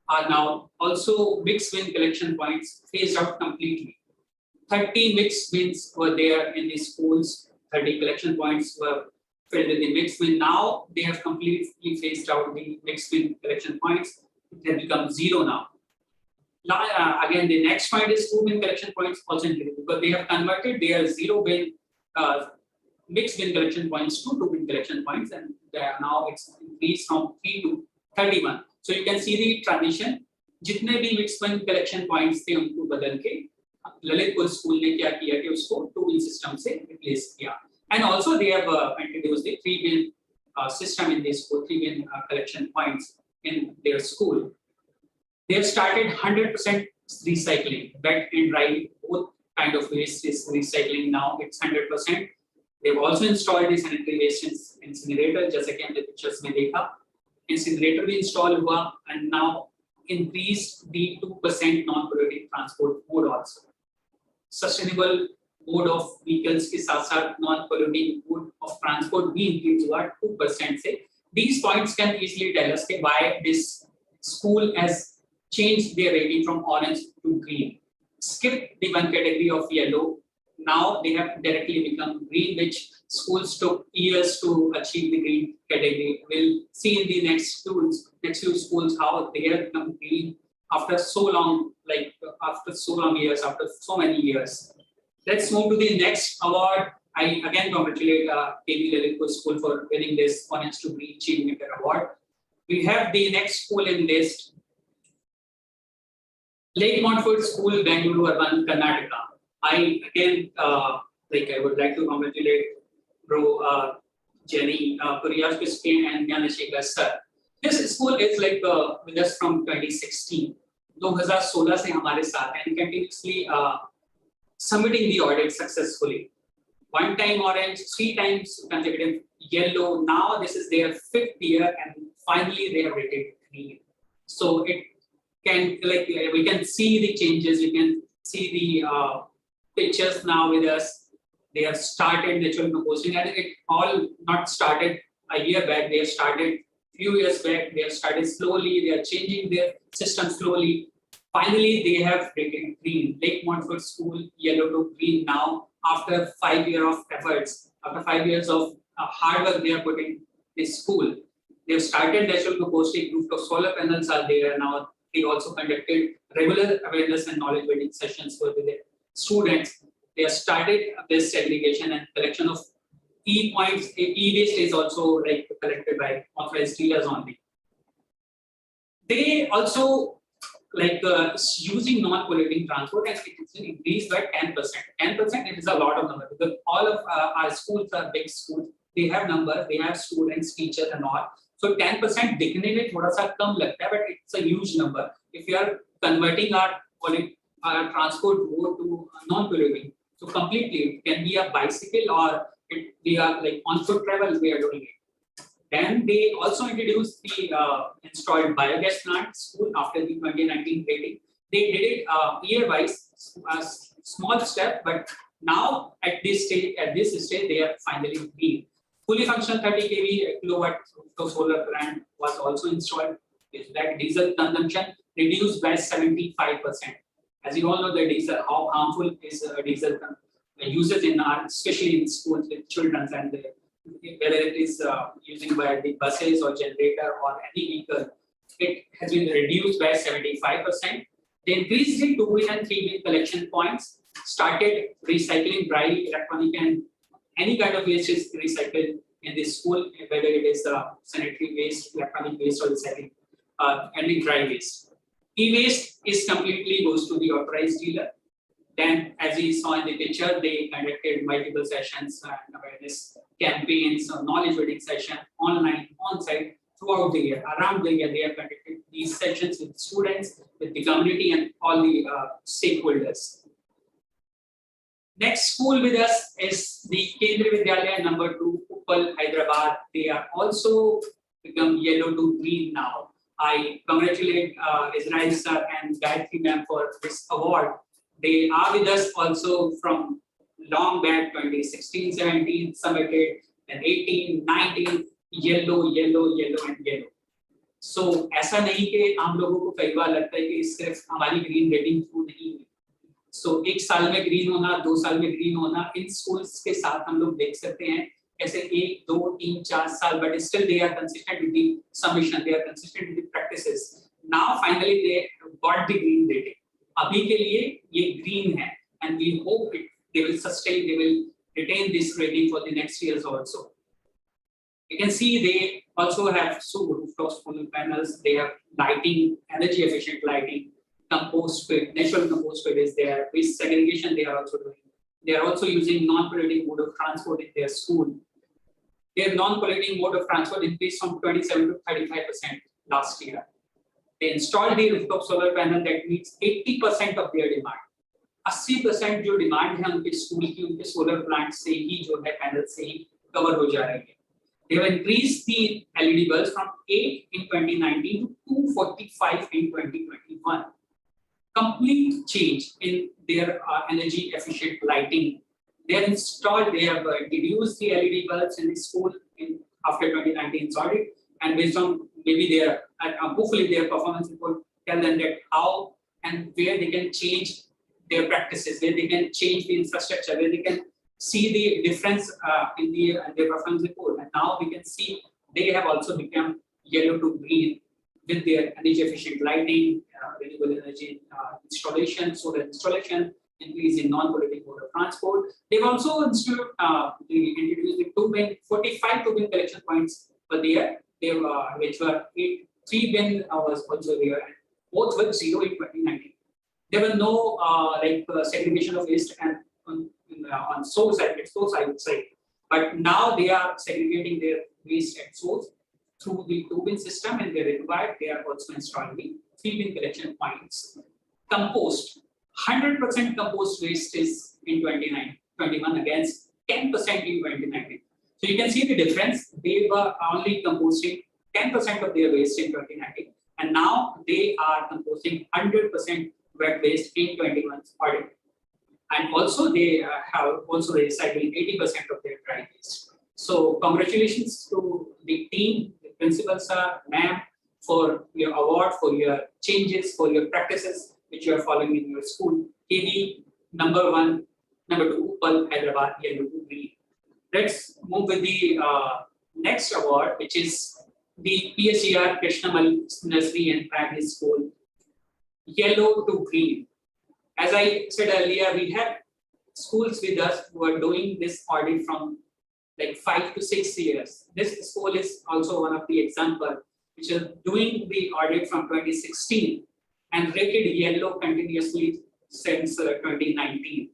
are now also mixed bin collection points phased out completely. 30 mixed bins were there in the schools. 30 collection points were filled with the mixed bin. Now they have completely phased out the mixed bin collection points. It has become 0 now. Again, the next point is 2 bin collection points also included, because they have converted their 0 bin mixed bin collection points to 2 bin collection points, and they are now it's increased from 3 to 31. So you can see the transition. जितने भी mixed bin collection points थे उनको बदल के Lalitpur school ने क्या किया कि उसको 2 bin system से replace किया. And also they have introduced the 3 bin system in this school, 3 bin collection points in their school. They have started 100% recycling. Wet and dry, both kind of waste is recycling now. It's 100%. They've also installed the sanitary waste incinerator, जैसे कि हमने pictures में देखा. Incinerator भी install हुआ, and now increased the 2% non-polluting transport mode also. Sustainable mode of vehicles के साथ-साथ non-polluting mode of transport भी increase हुआ 2% से. These points can easily tell us why this school has changed their rating from orange to green. Skip the one category of yellow. Now they have directly become green, which schools took years to achieve the green category. We'll see in the next few schools how they have become green after so long, after so many years. Let's move to the next award. I again congratulate KB Lalitpur School for winning this Orange to Green Change Maker Award. We have the next school in list. Lake Montfort School, Bangalore, Urban, Karnataka. I again, I would like to congratulate Bro Jenny Kuriyaskiski and Yanashika sir. This school is with us from 2016. 2016 से हमारे साथ हैं, and continuously submitting the audit successfully. 1 time orange, 3 times consecutive yellow. Now this is their 5th year, and finally they have rated green. So it can we can see the changes. You can see the pictures now with us. They have started natural composting, and it all not started a year back. They have started few years back. They have started slowly. They are changing their system slowly. Finally, they have rated green. Lake Montfort School, yellow to green now. After 5 years of efforts, after 5 years of hard work they are putting this school. They have started natural composting. Rooftop solar panels are there now. They also conducted regular awareness and knowledge building sessions for the students. They have started waste segregation and collection of e-points. E-waste is also collected by authorized dealers only. They also using non-polluting transport, and it is increased by 10%. 10% it is a lot of number, because all of our schools are big schools. They have numbers, they have students, teachers and all. So 10% दिखने में थोड़ा सा कम लगता है, but it's a huge number. If you are converting our transport mode to non-polluting, so completely it can be a bicycle or we are on foot travel we are doing it. Then they also introduced the installed biogas plant school after the 2019 rating. They did it year-wise, a small step, but now at this stage they are finally green. Fully functional 30 kV kilowatt solar plant was also installed. That diesel consumption reduced by 75%. As you all know, the diesel, how harmful is diesel uses in our, especially in schools with children, and whether it is using by the buses or generator or any vehicle, it has been reduced by 75%. They increased the 2 bin and 3 bin collection points, started recycling dry, electronic and any kind of waste is recycled in this school, whether it is sanitary waste, electronic waste or recycling, any dry waste. E-waste is completely goes to the authorized dealer. Then, as we saw in the picture, they conducted multiple sessions and awareness campaigns, knowledge building session, online, on-site, throughout the year. Around the year, they have conducted these sessions with students, with the community, and all the stakeholders. Next school with us is the Kendriya Vidyalaya number 2, Uppal, Hyderabad. They are also become yellow to green now. I congratulate Israel sir and Gayatri ma'am for this award. They are with us also from long back, 2016, 17, submitted, and 18, 19, yellow, yellow, yellow, and yellow. So ऐसा नहीं कि हम लोगों को कई बार लगता है कि सिर्फ हमारी ग्रीन रेटिंग क्यों नहीं है. So एक साल में ग्रीन होना, 2 साल में ग्रीन होना, इन स्कूल्स के साथ हम लोग देख सकते हैं कैसे 1, 2, 3, 4 साल, but still they are consistent with the submission, they are consistent with the practices. Now finally they got the green rating. अभी के लिए ये green है, and we hope they will sustain, they will retain this rating for the next years also. You can see they also have rooftop solar panels, they have lighting, energy efficient lighting, compost pit, natural compost pit is there, waste segregation they are also doing. They are also using non-polluting mode of transport in their school. Their non-polluting mode of transport increased from 27 to 35% last year. They installed the rooftop solar panel that meets 80% of their demand. 80% जो demand है उनके school की, उनके solar plant से ही जो है panel से ही cover हो जा रही है. They have increased the LED bulbs from 8 in 2019 to 245 in 2021. Complete change in their energy efficient lighting. They have installed, they have introduced the LED bulbs in the school after 2019's audit, and based on maybe their, hopefully their performance report tell them that how and where they can change their practices, where they can change the infrastructure, where they can see the difference in their performance report. And now we can see they have also become yellow to green with their energy efficient lighting, renewable energy installation, solar installation, increase in non-polluting mode of transport. They've also introduced the 45 2-bin collection points per year, which were 3-bin was also there, and both were 0 in 2019. There were no segregation of waste and on source I would say, but now they are segregating their waste at source through the 2-bin system, and they required they are also installing the 3-bin collection points. Compost, 100% compost waste is in 2021 against 10% in 2019. So you can see the difference. They were only composting 10% of their waste in 2019, and now they are composting 100% wet waste in 21's audit. And also they have also recycling 80% of their dry waste. So congratulations to the team, the principal sir, ma'am, for your award, for your changes, for your practices which you are following in your school. KD number 1, number 2, Uppal, Hyderabad, yellow to green. Let's move with the next award, which is the PSGR Krishnamal Nursery and Primary School, yellow to green. As I said earlier, we have schools with us who are doing this audit from like 5 to 6 years. This school is also one of the examples which are doing the audit from 2016 and rated yellow continuously since 2019.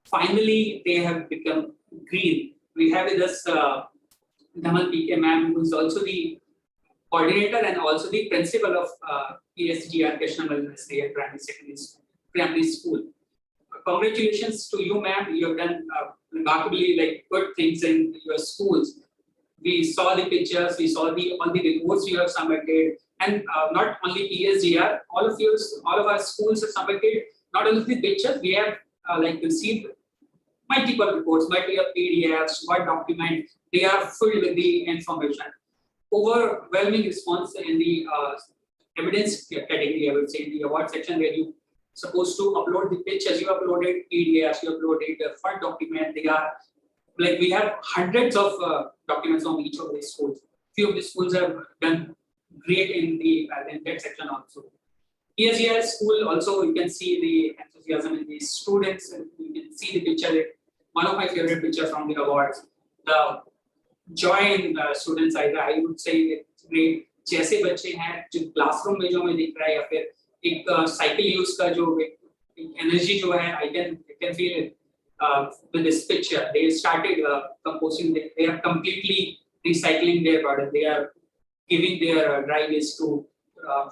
Finally, they have become green. We have with us Dhamal PK ma'am, who is also the coordinator and also the principal of PSGR Krishnamal Nursery and Primary School. Congratulations to you, ma'am. You have done remarkably good things in your schools. We saw the pictures, we saw all the reports you have submitted, and not only PSGR, all of our schools have submitted not only the pictures, we have received multiple reports, multiple PDFs, Word document. They are filled with the information. Overwhelming response in the evidence category, I would say, in the award section where you supposed to upload the pictures, you uploaded PDFs, you uploaded the Word document. They are we have hundreds of documents on each of these schools. Few of the schools have done great in that section also. PSGR school also, you can see the enthusiasm in the students, and you can see the picture. One of my favorite pictures from the awards, the joy in students, I would say it's great. जैसे बच्चे हैं जो classroom में जो हमें दिख रहा है या फिर एक साइकिल यूज का जो एनर्जी जो है, I can can feel it with this picture. They started composting. They are completely recycling their product. They are giving their dry waste to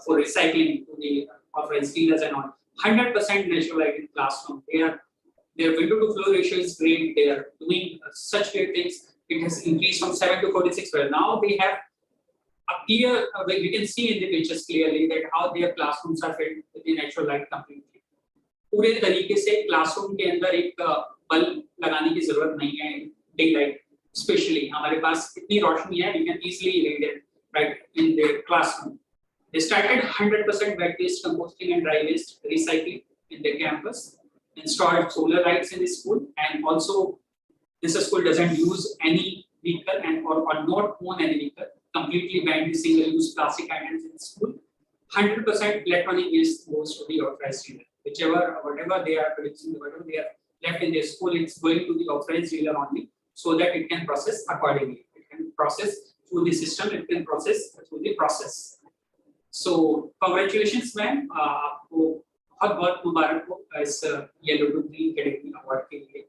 for recycling to the authorized dealers and all. 100% natural light in classroom. Their window to floor ratio is great. They are doing such great things. It has increased from 7 to 46. Well, now they have a clear, we can see in the pictures clearly that how their classrooms are filled with the natural light completely. पूरे तरीके से classroom के अंदर एक bulb लगाने की जरूरत नहीं है. डे लाइट स्पेशली हमारे पास इतनी रोशनी है, we can easily read it right in their classroom. They started 100% wet waste composting and dry waste recycling in their campus. Installed solar lights in the school, and also this school doesn't use any vehicle and or not own any vehicle. Completely banned the single-use plastic items in the school. 100% electronic waste goes to the authorized dealer. Whatever they are producing, whatever they are left in their school, it's going to the authorized dealer only, so that it can process accordingly. It can process through the system. It can process through the process. So congratulations, ma'am. आपको बहुत मुबारक हो इस yellow to green category award के लिए.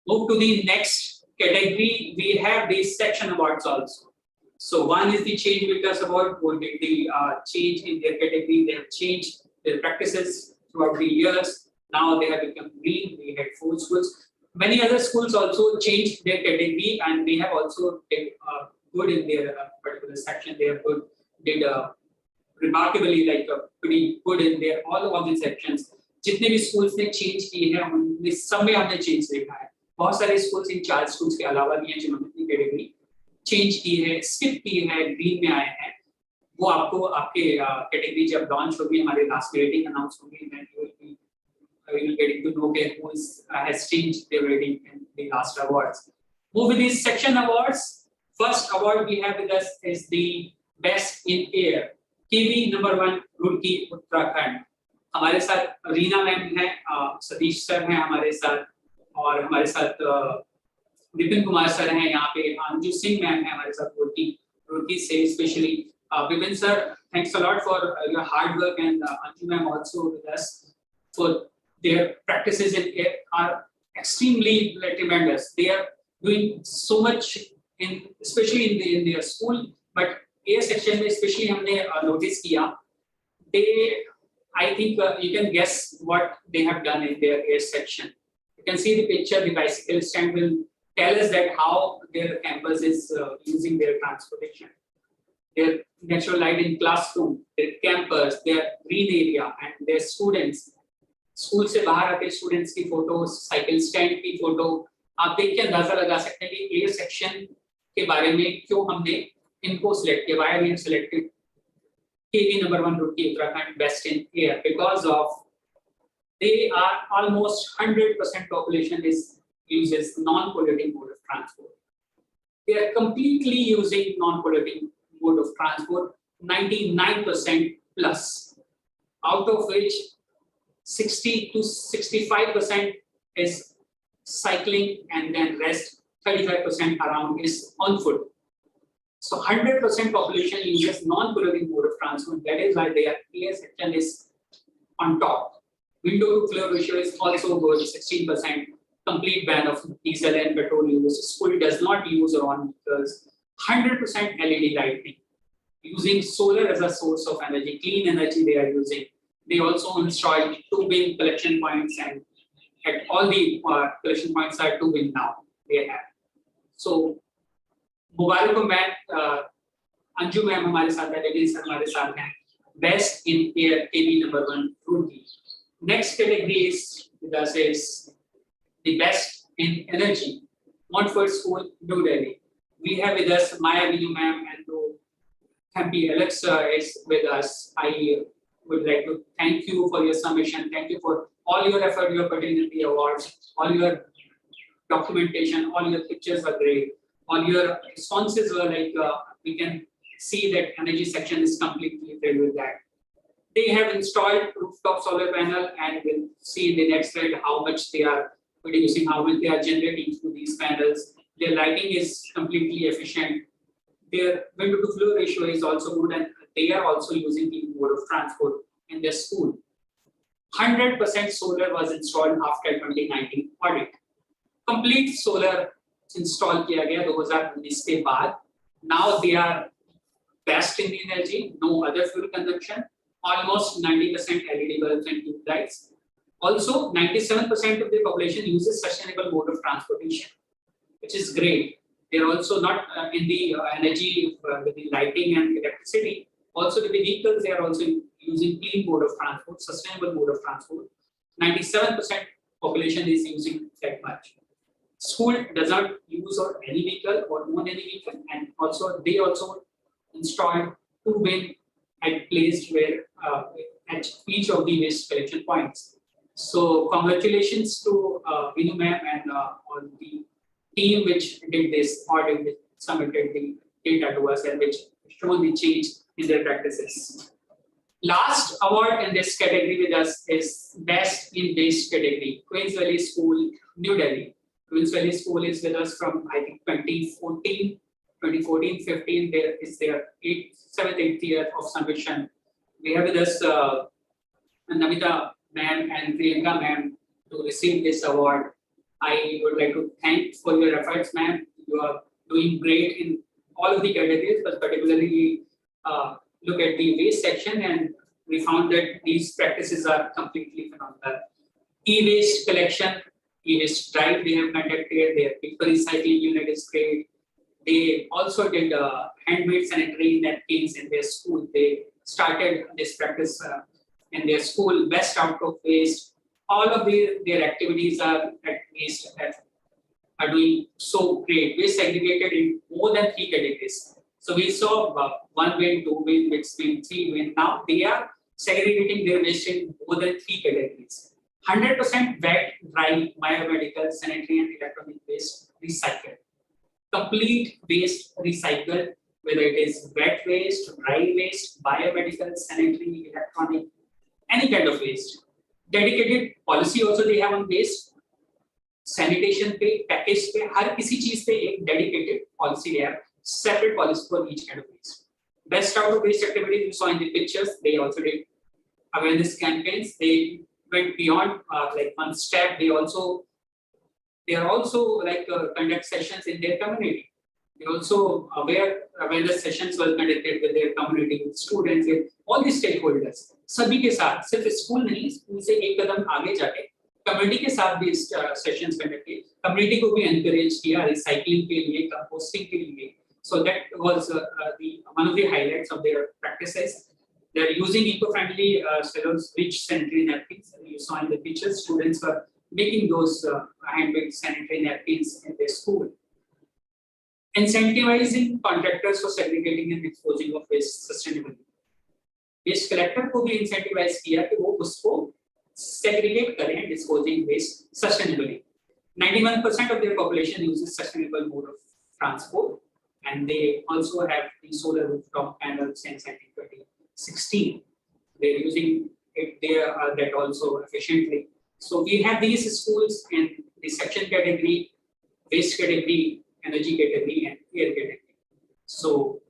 Move to the next category. We have these section awards also. So one is the change makers award, who did the change in their category. They have changed their practices throughout the years. Now they have become green. We had 4 schools. Many other schools also changed their category, and they have also did good in their particular section. They have did remarkably, like pretty good in their all the sections. जितने भी schools ने change किए हैं, उनमें सब में हमने change देखा है. बहुत सारे schools इन 4 schools के अलावा भी हैं जिन्होंने अपनी category change की है, skip की है, green में आए हैं. वो आपको आपके category जब launch होगी, हमारे last rating announce होगी, then you will getting to know who has changed their rating in the last awards. Move with these section awards. First award we have with us is the best in air. KV number 1 Roorkee Uttarakhand. हमारे साथ Reena ma'am है, Satish sir हैं हमारे साथ, और हमारे साथ Vipin Kumar sir हैं. यहाँ पे अंजू सिंह मैम है हमारे साथ रुड़की से specially. Vipin sir, thanks a lot for your hard work, and Anju ma'am also with us for their practices in air are extremely tremendous. They are doing so much especially in their school, but air section में especially हमने notice किया. I think you can guess what they have done in their air section. You can see the picture. The bicycle stand will tell us that how their campus is using their transportation. Their natural light in classroom, their campus, their green area, and their students. School से बाहर आते students की photo, cycle stand की photo, आप देख के अंदाजा लगा सकते हैं कि एयर सेक्शन के बारे में क्यों हमने इनको सिलेक्ट किया. Why we have selected KV number 1 Roorkee Uttarakhand best in air, because of they are almost 100% population uses non-polluting mode of transport. They are completely using non-polluting mode of transport, 99% plus, out of which 60 to 65% is cycling, and then rest 35% around is on foot. So 100% population uses non-polluting mode of transport. That is why their air section is on top. Window to floor ratio is also good, 16%. Complete ban of diesel and petrol use. School does not use on vehicles. 100% LED lighting, using solar as a source of energy, clean energy they are using. They also installed 2-bin collection points, and at all the collection points are 2-bin now. They have. So, मुबारक हो ma'am, Anju ma'am हमारे साथ हैं, लेकिन sir हमारे साथ हैं. Best in air KV number 1 Roorkee. Next category is with us is the best in energy. Montfort School, New Delhi. We have with us Maya Vinu ma'am, and Thampi Alex is with us. I would like to thank you for your submission. Thank you for all your effort you are putting in the awards, all your documentation, all your pictures are great. All your responses were like, we can see that energy section is completely filled with that. They have installed rooftop solar panel, and we'll see in the next slide how much they are producing, how much they are generating through these panels. Their lighting is completely efficient. Their window to floor ratio is also good, and they are also using the mode of transport in their school. 100% solar was installed after 2019 audit. Complete solar install किया गया 2019 के बाद. Now they are best in the energy, no other fuel consumption, almost 90% LED bulbs and tube lights. Also, 97% of the population uses sustainable mode of transportation, which is great. They are also not in the energy with the lighting and electricity. Also, with the vehicles, they are also using clean mode of transport, sustainable mode of transport. 97% population is using that much. School does not use or any vehicle or own any vehicle, and also they also installed 2 bin at placed where at each of the waste collection points. So congratulations to Vinu ma'am and on the team which did this audit, which submitted the data to us and which shown the change in their practices. Last award in this category with us is Best in Waste category, Queens Valley School, New Delhi. Queens Valley School is with us from I think 2014, 15. There is their 7th, 8th year of submission. We have with us Namita ma'am and Priyanka ma'am to receive this award. I would like to thank for your efforts, ma'am. You are doing great in all of the categories, but particularly look at the waste section, and we found that these practices are completely phenomenal. E-waste collection, e-waste drive they have conducted, their paper recycling unit is great. They also did handmade sanitary napkins in their school. They started this practice in their school, best out of waste. All of their activities are at waste are doing so great. Waste segregated in more than 3 categories. So we saw 1 bin, 2 bin, mixed bin, 3 bin. Now they are segregating their waste in more than 3 categories. 100% wet, dry, biomedical, sanitary and electronic waste recycled. Complete waste recycled, whether it is wet waste, dry waste, biomedical, sanitary, electronic, any kind of waste. Dedicated policy also they have on waste. Sanitation पे, package पे, हर किसी चीज पे एक dedicated policy they have, separate policy for each kind of waste. Best out of waste activities you saw in the pictures. They also did awareness campaigns. They went beyond like one step. They are also like conduct sessions in their community. They also awareness sessions were conducted with their community, with students, with all the stakeholders. सभी के साथ, सिर्फ school नहीं, school से एक कदम आगे जाके community के साथ भी सेशंस कंडक्ट किए, कम्युनिटी को भी एनकरेज किया रिसाइकलिंग के लिए, कंपोस्टिंग के लिए. So that was one of the highlights of their practices. They are using eco-friendly cellulose-rich sanitary napkins. You saw in the pictures, students were making those handmade sanitary napkins in their school. Incentivizing contractors for segregating and disposing of waste sustainably. Waste collector को भी incentivize किया कि वो उसको segregate करें, disposing waste sustainably. 91% of their population uses sustainable mode of transport, and they also have the solar rooftop panels since I think 2016. They're using it there that also efficiently. So we have these schools in the section category, waste category, energy category, and air category. So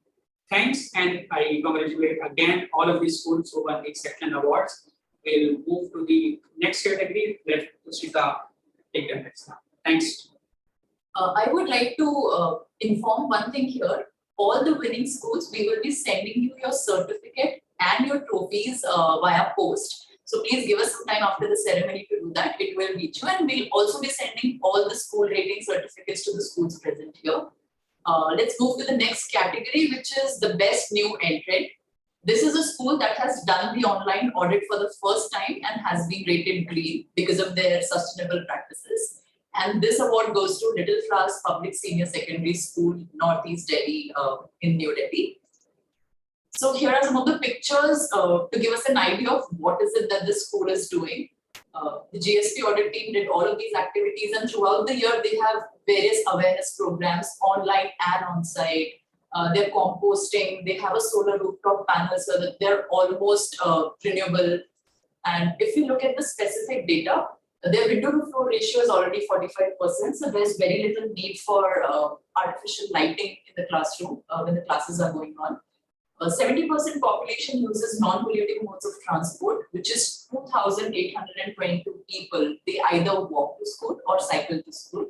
thanks, and I congratulate again all of these schools who won these section awards. We'll move to the next category. Let Usita take the next now. Thanks. I would like to inform one thing here. All the winning schools, we will be sending you your certificate and your trophies via post. So please give us some time after the ceremony to do that. It will reach you, and we'll also be sending all the school rating certificates to the schools present here. Let's move to the next category, which is the best new entrant. This is a school that has done the online audit for the first time and has been rated green because of their sustainable practices. And this award goes to Little Flowers Public Senior Secondary School, Northeast Delhi, in New Delhi. So here are some of the pictures to give us an idea of what is it that this school is doing. The GSP audit team did all of these activities, and throughout the year they have various awareness programs online and on-site. They're composting, they have a solar rooftop panel so that they're almost renewable. And if you look at the specific data, their window to floor ratio is already 45%, so there's very little need for artificial lighting in the classroom when the classes are going on. 70% population uses non-polluting modes of transport, which is 2,822 people. They either walk to school or cycle to school.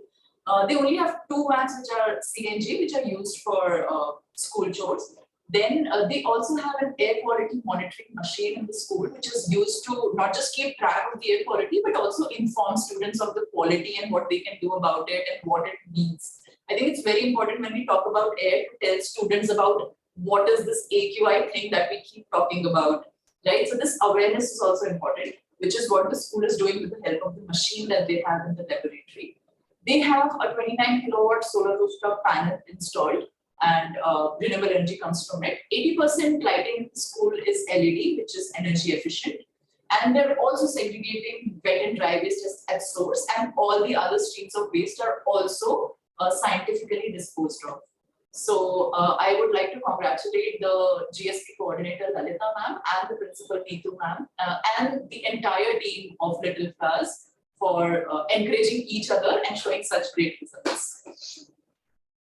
They only have 2 vans which are CNG, which are used for school chores. Then they also have an air quality monitoring machine in the school, which is used to not just keep track of the air quality, but also inform students of the quality and what they can do about it and what it means. I think it's very important when we talk about air to tell students about what is this AQI thing that we keep talking about, right? So this awareness is also important, which is what the school is doing with the help of the machine that they have in the laboratory. They have a 29 kilowatt solar rooftop panel installed, and renewable energy comes from it. 80% lighting in the school is LED, which is energy efficient. And they're also segregating wet and dry waste at source, and all the other streams of waste are also scientifically disposed of. So I would like to congratulate the GSP coordinator Lalita ma'am and the principal Neetu ma'am and the entire team of Little Flowers for encouraging each other and showing such great results.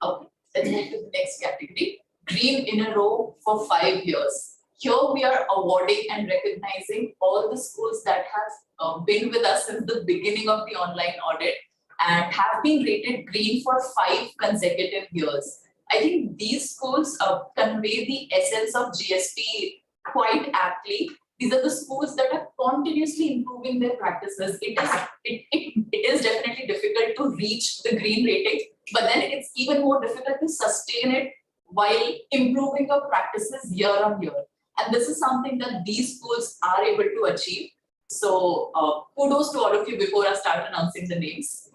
Okay, let's move to the next category. Green in a row for 5 years. Here we are awarding and recognizing all the schools that have been with us since the beginning of the online audit and have been rated green for 5 consecutive years. I think these schools convey the essence of GSP quite aptly. These are the schools that are continuously improving their practices. It is definitely difficult to reach the green rating, but then it's even more difficult to sustain it while improving your practices year on year. And this is something that these schools are able to achieve. So kudos to all of you before I start announcing the names.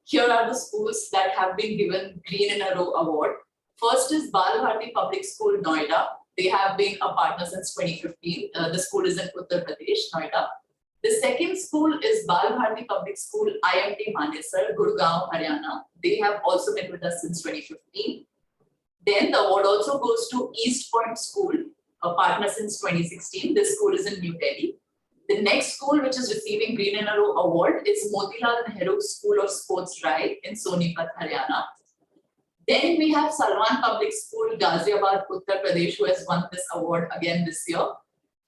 Here are the schools that have been given Green in a Row award. First is Bal Bharati Public School, Noida. They have been a partner since 2015. The school is in Uttar Pradesh, Noida. The second school is Bal Bharati Public School, IMT Manesar, Gurgaon, Haryana. They have also been with us since 2015. Then the award also goes to East Point School, a partner since 2016. This school is in New Delhi. The next school which is receiving Green in a Row award is Motilal Nehru School of Sports Rai in Sonipat, Haryana. Then we have Salwan Public School, Ghaziabad, Uttar Pradesh, who has won this award again this year.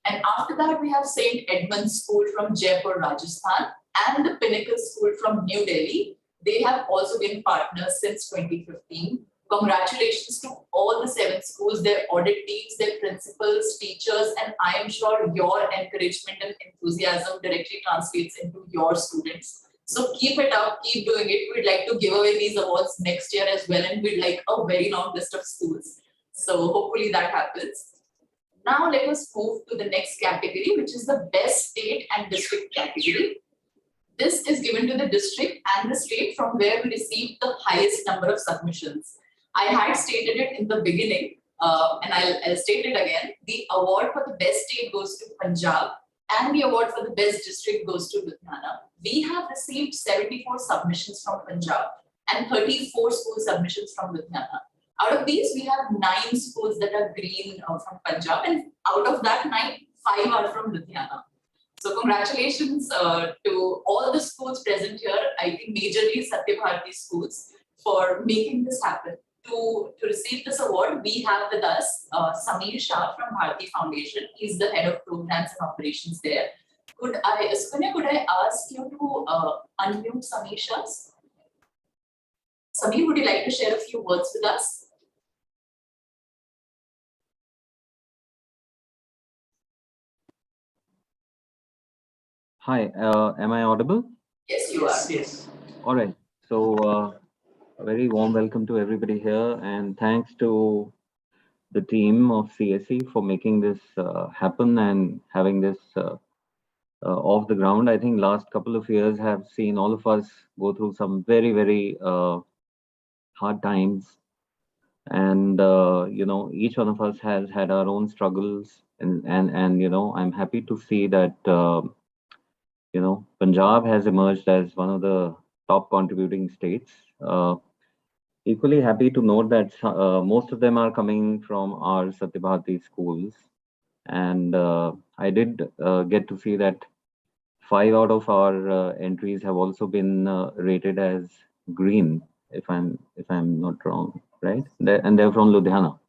And after that, we have St. Edmund's School from Jaipur, Rajasthan, and the Pinnacle School from New Delhi. They have also been partners since 2015. Congratulations to all the 7 schools, their audit teams, their principals, teachers, and I am sure your encouragement and enthusiasm directly translates into your students. So keep it up, keep doing it. We'd like to give away these awards next year as well, and we'd like a very long list of schools. So hopefully that happens. Now let us move to the next category, which is the best state and district category. This is given to the district and the state from where we received the highest number of submissions. I had stated it in the beginning, and I'll state it again. The award for the best state goes to Punjab, and the award for the best district goes to Ludhiana. We have received 74 submissions from Punjab and 34 school submissions from Ludhiana. Out of these, we have 9 schools that are green from Punjab, and out of that 9, 5 are from Ludhiana. So congratulations to all the schools present here. I think majorly Satyabharati schools for making this happen. To receive this award, we have with us Sameer Shah from Bharati Foundation. He's the head of programs and operations there. Sunya, could I ask you to unmute Sameer Shah? Sameer, would you like to share a few words with us? Hi, am I audible? Yes, you are. Yes. All right. So a very warm welcome to everybody here, and thanks to the team of CSE for making this happen and having this off the ground. I think last couple of years have seen all of us go through some very, very hard times, and you know, each one of us has had our own struggles, and you know, I'm happy to see that you know, Punjab has emerged as one of the top contributing states. Equally happy to note that most of them are coming from our Satyabharati schools, and I did get to see that 5 out of our entries have also been rated as green, if I'm not wrong, right? And they're from Ludhiana.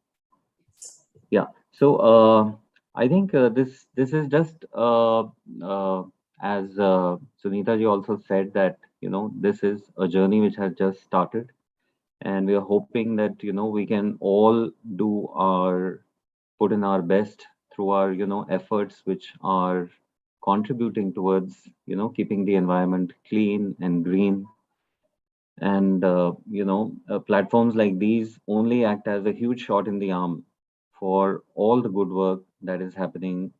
Yeah. So I think this is just as Sunita ji also said that this is a journey which has just started, and we are hoping that we can all do our put in our best through our efforts which are contributing towards keeping the environment clean and green. And platforms like these only act as a huge shot in the arm for all the good work that is happening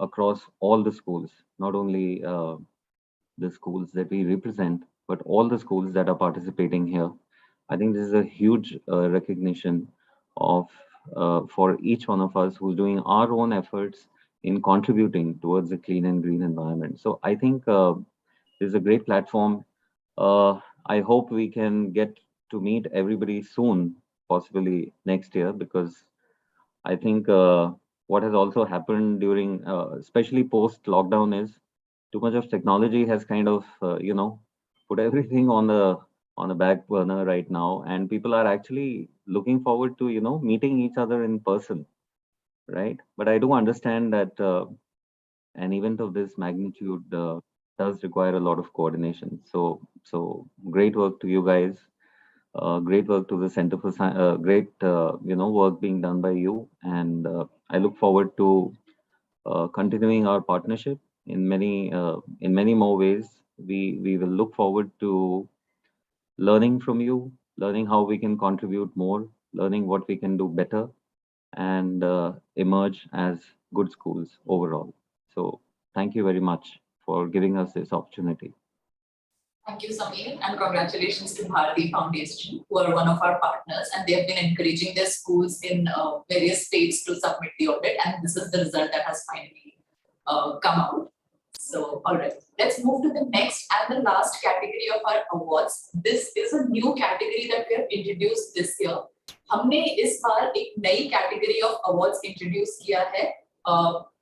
across all the schools, not only the schools that we represent, but all the schools that are participating here. I think this is a huge recognition of for each one of us who's doing our own efforts in contributing towards a clean and green environment. So I think this is a great platform. I hope we can get to meet everybody soon, possibly next year, because I think what has also happened during, especially post lockdown, is too much of technology has kind of, put everything on the back burner right now, and people are actually looking forward to, meeting each other in person, right? But I do understand that an event of this magnitude does require a lot of coordination. So great work to you guys. Great work to the Center for great work being done by you, and I look forward to continuing our partnership in many more ways. We will look forward to learning from you, learning how we can contribute more, learning what we can do better, and emerge as good schools overall. So thank you very much for giving us this opportunity. Thank you, Samir, and congratulations to Bharati Foundation, who are one of our partners, and they have been encouraging their schools in various states to submit the audit, and this is the result that has finally come out. So, all right, let's move to the next and the last category of our awards. This is a new category that we have introduced this year. हमने इस बार एक नई category of awards introduce किया है.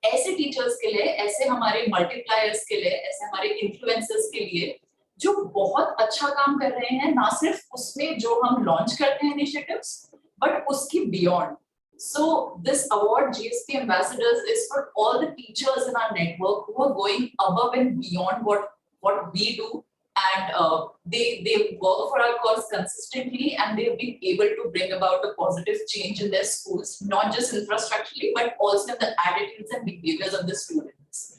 ऐसे teachers के लिए, ऐसे हमारे multipliers के लिए, ऐसे हमारे influencers के लिए जो बहुत अच्छा काम कर रहे हैं, ना सिर्फ उसमें जो हम लॉन्च करते हैं initiatives, but उसकी beyond. So this award, GSP Ambassadors, is for all the teachers in our network who are going above and beyond what we do, and they work for our cause consistently, and they've been able to bring about a positive change in their schools, not just infrastructurally, but also in the attitudes and behaviors of the students.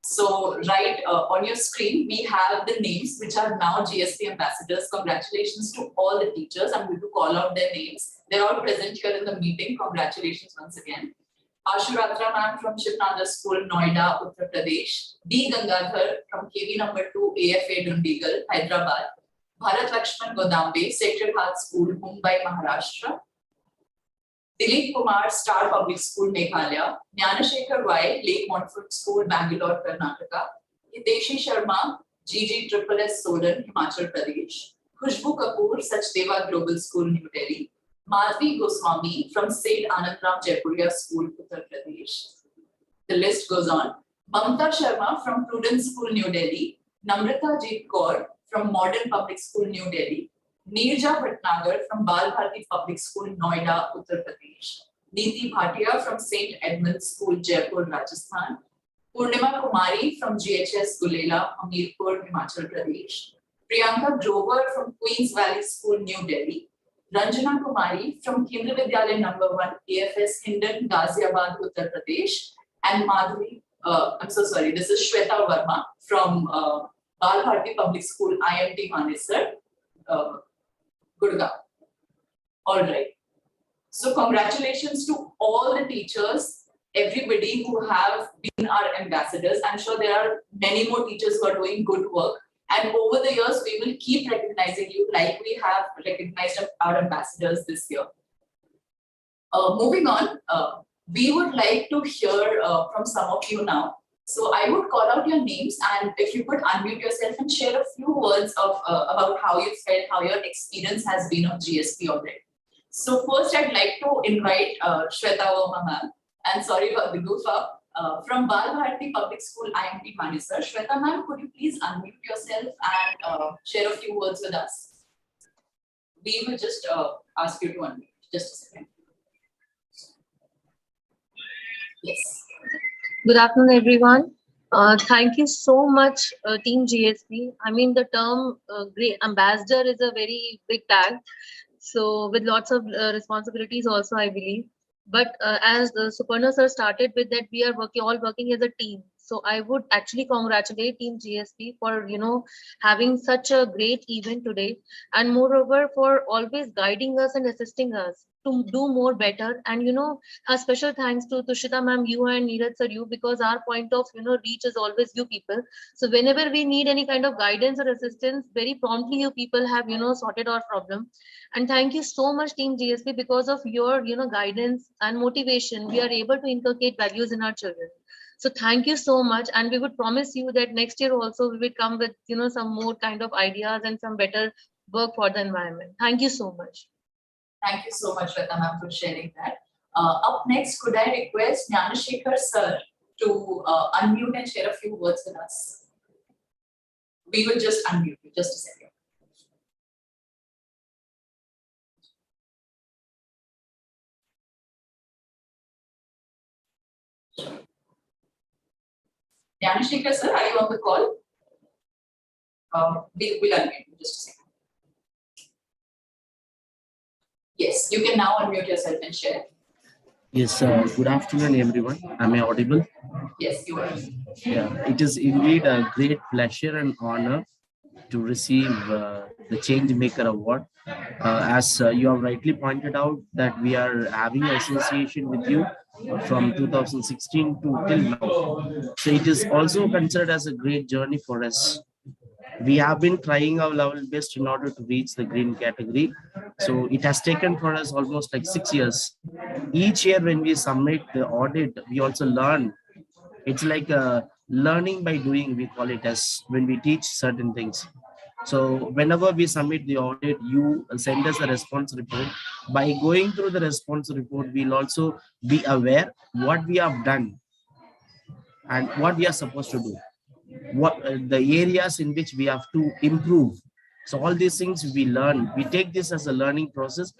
So right on your screen, we have the names which are now GSP ambassadors. Congratulations to all the teachers. I'm going to call out their names. They're all present here in the meeting. Congratulations once again. Ashuratra ma'am from Shivnadar School, Noida, Uttar Pradesh. D. Gangadhar from KV number 2, AFA Dundigal, Hyderabad. Bharat Lakshman Godambe, Sacred Heart School, Mumbai, Maharashtra. Dilip Kumar, Star Public School, Meghalaya. Jnanashekar Y, Lake Montfort School, Bangalore, Karnataka. Hiteshi Sharma, GG/SSS Solan, Himachal Pradesh. Khushbu Kapoor, Sachdeva Global School, New Delhi. Madhvi Goswami from St. Anandram Jaipuria School, Uttar Pradesh. The list goes on. Mamta Sharma from Prudence School, New Delhi. Namrata Jeet Kaur from Modern Public School, New Delhi. Neerja Bhatnagar from Bal Bharati Public School, Noida, Uttar Pradesh. Neeti Bhatia from St. Edmund's School, Jaipur, Rajasthan. Purnima Kumari from GHS Gulela, Hamirpur, Himachal Pradesh. Priyanka Grover from Queens Valley School, New Delhi. Ranjana Kumari from Kendra Vidyalaya number 1, AFS Hindon, Ghaziabad, Uttar Pradesh. And Madhuri, I'm so sorry, this is Shweta Verma from Bal Bharati Public School, IMT Manesar, Gurgaon. All right. So congratulations to all the teachers, everybody who have been our ambassadors. I'm sure there are many more teachers who are doing good work. And over the years, we will keep recognizing you like we have recognized our ambassadors this year. Moving on, we would like to hear from some of you now. So I would call out your names, and if you could unmute yourself and share a few words of about how you felt, how your experience has been of GSP audit. So first, I'd like to invite Shweta Verma ma'am, and sorry about the goof up, from Bal Bharati Public School, IMT Manesar. Shweta ma'am, could you please unmute yourself and share a few words with us? We will just ask you to unmute. Just a second. Yes. Good afternoon, everyone. Thank you so much, Team GSP. I mean, the term great ambassador is a very big tag. So, with lots of responsibilities, also, I believe. But as the Suparna sir started with that, we are all working as a team. So, I would actually congratulate Team GSP for having such a great event today, and moreover for always guiding us and assisting us to do more better. And a special thanks to Tushita ma'am, you and Neeraj sir, you, because our point of reach is always you people. So whenever we need any kind of guidance or assistance, very promptly you people have sorted our problem. And thank you so much, Team GSP, because of your guidance and motivation, we are able to inculcate values in our children. So thank you so much, and we would promise you that next year also we will come with some more kind of ideas and some better work for the environment. Thank you so much. Thank you so much, Shweta ma'am, for sharing that. Up next, could I request Jnanashekar sir to unmute and share a few words with us? We will just unmute you, just a second. Jnanashekar sir, are you on the call? We'll unmute you, just a second. Yes, you can now unmute yourself and share. Yes, good afternoon, everyone. Am I audible? Yes, you are. Yeah, it is indeed a great pleasure and honor to receive the Change Maker Award. As you have rightly pointed out, that we are having an association with you from 2016 to till now. So it is also considered as a great journey for us. We have been trying our level best in order to reach the green category. So it has taken for us almost like 6 years. Each year when we submit the audit, we also learn. It's like learning by doing, we call it as when we teach certain things. So whenever we submit the audit, you send us a response report. By going through the response report, we'll also be aware what we have done and what we are supposed to do, what the areas in which we have to improve. So all these things we learn, we take this as a learning process.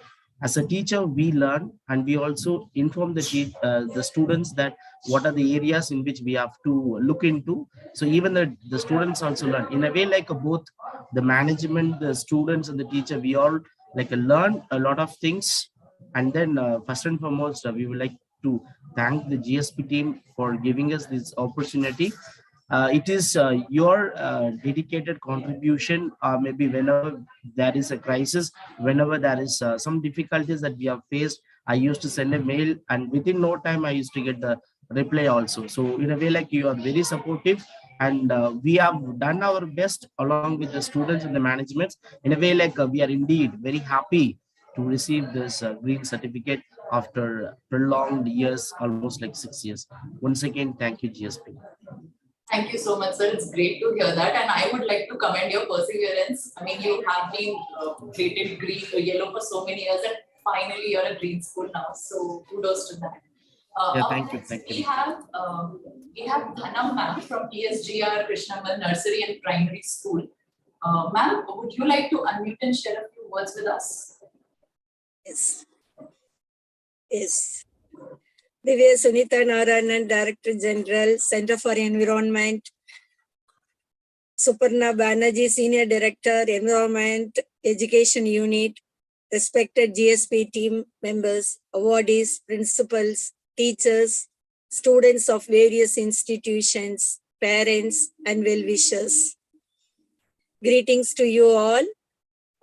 As a teacher, we learn, and we also inform the students that what are the areas in which we have to look into. So even the students also learn in a way, like both the management, the students and the teacher, we all like learn a lot of things. And then first and foremost, we would like to thank the GSP team for giving us this opportunity. It is your dedicated contribution, maybe whenever there is a crisis, whenever there is some difficulties that we have faced, I used to send a mail, and within no time I used to get the reply also. So in a way, like, you are very supportive, and we have done our best along with the students and the management. In a way, like, we are indeed very happy to receive this green certificate after prolonged years, almost like 6 years. Once again, thank you, GSP. Thank you so much, sir. It's great to hear that. And I would like to commend your perseverance. I mean, you have been rated green or yellow for so many years, and finally you're a green school now. So kudos to that. Yeah, thank you. Thank you. We have Dhanam ma'am from PSGR Krishnamal Nursery and Primary School. Ma'am, would you like to unmute and share a few words with us? Yes. Yes. Divya Sunita Narayanan, Director General, Center for Environment. Suparna Banerjee, Senior Director, Environment Education Unit. Respected GSP team members, awardees, principals, teachers, students of various institutions, parents, and well-wishers. Greetings to you all.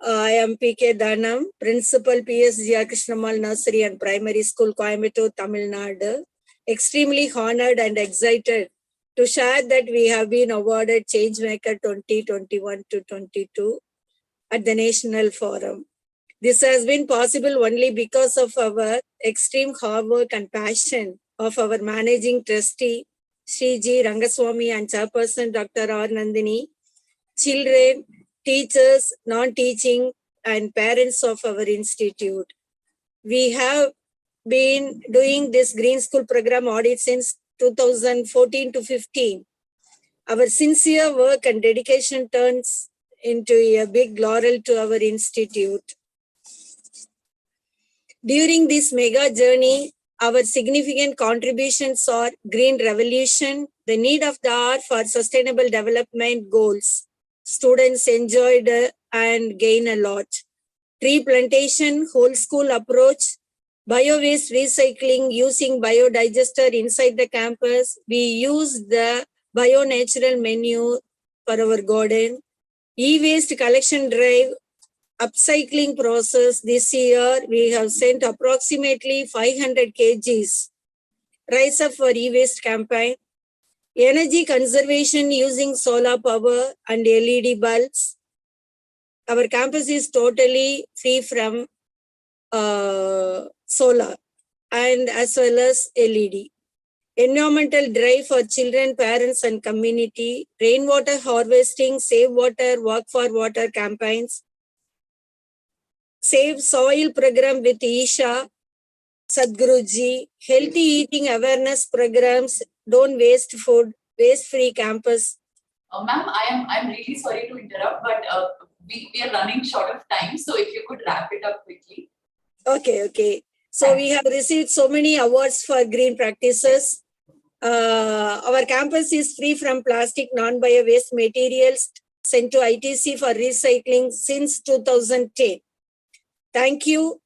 I am P.K. Dhanam, Principal PSGR Krishnamal Nursery and Primary School, Coimbatore, Tamil Nadu. Extremely honored and excited to share that we have been awarded Changemaker 2021-22 at the National Forum. This has been possible only because of our extreme hard work and passion of our Managing Trustee, Sri G. Rangaswamy, and Chairperson Dr. R. Nandini, children, teachers, non-teaching, and parents of our institute. We have been doing this Green School Program audit since 2014 to 15. Our sincere work and dedication turns into a big laurel to our institute. During this mega journey, Our significant contributions are green revolution, the need of the hour for sustainable development goals. Students enjoyed and gain a lot. Tree plantation, whole school approach, bio-waste recycling using biodigester inside the campus. We use the bio-natural menu for our garden. E-waste collection drive, upcycling process. This year, we have sent approximately 500 kgs. Rise up for e-waste campaign. Energy conservation using solar power and LED bulbs. Our campus is totally free from solar and as well as LED. Environmental drive for children, parents and community. Rainwater harvesting, save water, work for water campaigns. Save soil program with Isha, Sadhguruji. Healthy eating awareness programs. Don't waste food, waste free campus. Ma'am, I'm really sorry to interrupt, but we are running short of time. So if you could wrap it up quickly. Okay. So we have received so many awards for green practices. Our campus is free from plastic non-bio waste materials sent to ITC for recycling since 2010. Thank you.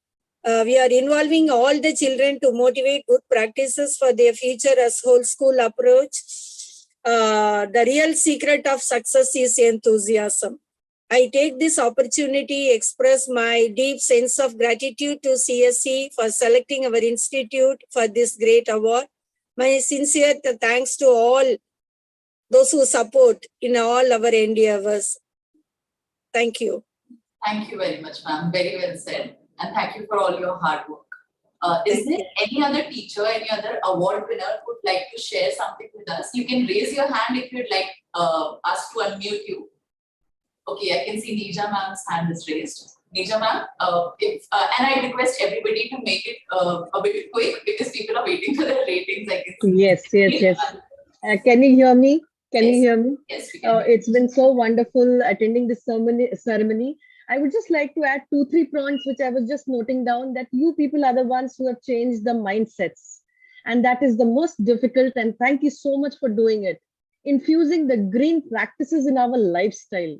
We are involving all the children to motivate good practices for their future as whole school approach. The real secret of success is enthusiasm. I take this opportunity to express my deep sense of gratitude to CSE for selecting our institute for this great award. My sincere thanks to all those who support in all our endeavors. Thank you. Thank you very much, ma'am. Very well said. And thank you for all your hard work. Is there any other teacher, any other award winner who would like to share something with us? You can raise your hand if you'd like us to unmute you. Okay, I can see Neeja ma'am's hand is raised. Neeja ma'am, and I request everybody to make it a bit quick because people are waiting for their ratings. I can see. Yes. Can you hear me? Can Yes. you hear me? Yes, we can. It's been so wonderful attending this ceremony. I would just like to add 2-3 points which I was just noting down, that you people are the ones who have changed the mindsets. And that is the most difficult, and thank you so much for doing it. Infusing the green practices in our lifestyle,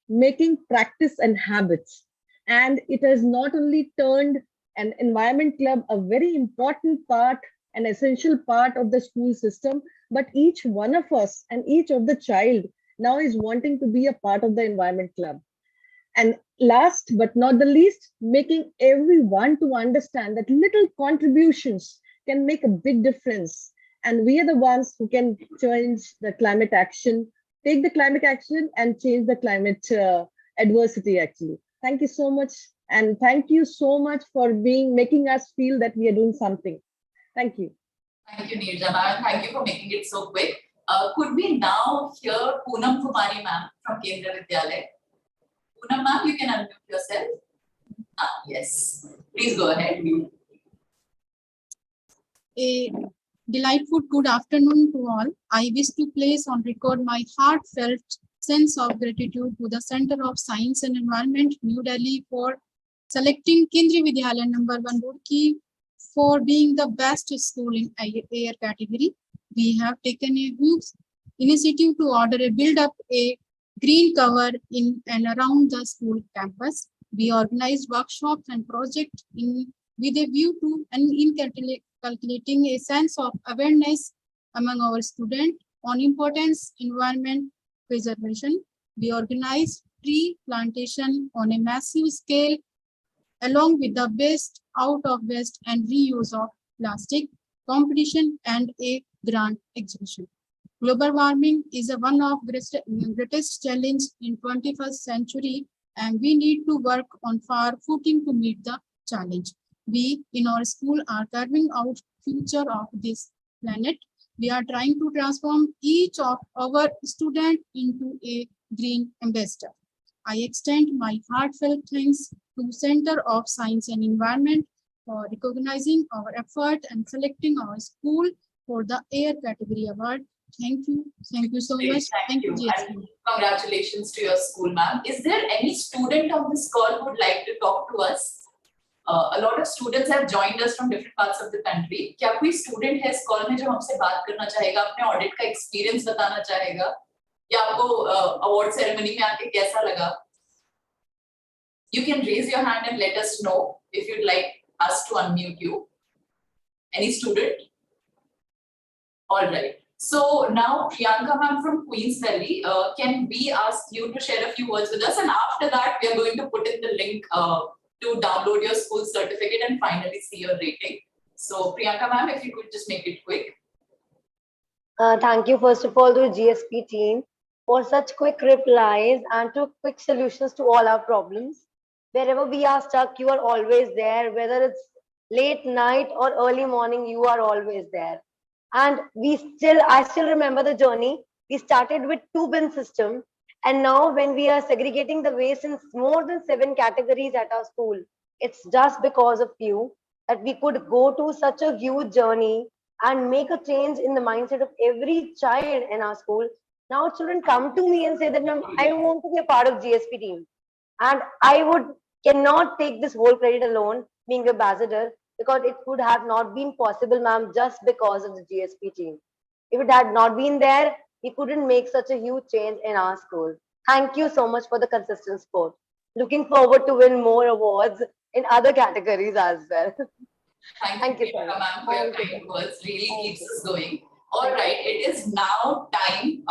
making practice and habits. And it has not only turned an environment club a very important part, an essential part of the school system, but each one of us and each of the child now is wanting to be a part of the environment club. And last but not the least, making everyone to understand that little contributions can make a big difference. And we are the ones who can change the climate action, take the climate action and change the climate adversity actually. Thank you so much. And thank you so much for making us feel that we are doing something. Thank you. Thank you, Neerja ma'am. Thank you for making it so quick. Could we now hear Poonam Kumari ma'am from Kendra Vidyalaya? Poonam ma'am, you can unmute yourself. Yes, please go ahead. A delightful good afternoon to all. I wish to place on record my heartfelt sense of gratitude to the Center of Science and Environment, New Delhi, for selecting Kendriya Vidyalaya number 1 Roorkee for being the best school in air category. We have taken a huge initiative to order a build up a green cover in and around the school campus. We organized workshops and projects with a view to calculating a sense of awareness among our students on importance environment preservation. We organized tree plantation on a massive scale, along with the best out of waste and reuse of plastic competition and a grant exhibition. Global warming is one of greatest challenge in 21st century, and we need to work on far footing to meet the challenge. We in our school are carving out future of this planet. We are trying to transform each of our students into a green ambassador. I extend my heartfelt thanks to Center of Science and Environment for recognizing our effort and selecting our school for the Air Category Award. Thank you. Thank you so much. Thank you. GSP. And congratulations to your school, ma'am. Is there any student on this call who would like to talk to us? A lot of students have joined us from different parts of the country. क्या कोई student है इस call में जो हमसे बात करना चाहेगा, अपने audit का experience बताना चाहेगा, या आपको award ceremony में आके कैसा लगा? You can raise your hand and let us know if you'd like us to unmute you. Any student? All right. So now Priyanka ma'am from Queens Valley, can we ask you to share a few words with us, and after that we are going to put in the link to download your school certificate and finally see your rating. So Priyanka ma'am, if you could just make it quick. Thank you first of all to the GSP team for such quick replies and to quick solutions to all our problems. Wherever we are stuck, you are always there. Whether it's late night or early morning, you are always there. And I still remember the journey. We started with 2-bin system, and now when we are segregating the waste in more than 7 categories at our school, it's just because of you that we could go to such a huge journey and make a change in the mindset of every child in our school. Now children come to me and say that, "Ma'am, I want to be a part of GSP team." And I cannot take this whole credit alone, being ambassador, because it would have not been possible, ma'am, just because of the GSP team. If it had not been there, we couldn't make such a huge change in our school. Thank you so much for the consistent support. Looking forward to win more awards in other categories as well. Thank you, ma'am, for your kind words. Really keeps us going. All right, it is now time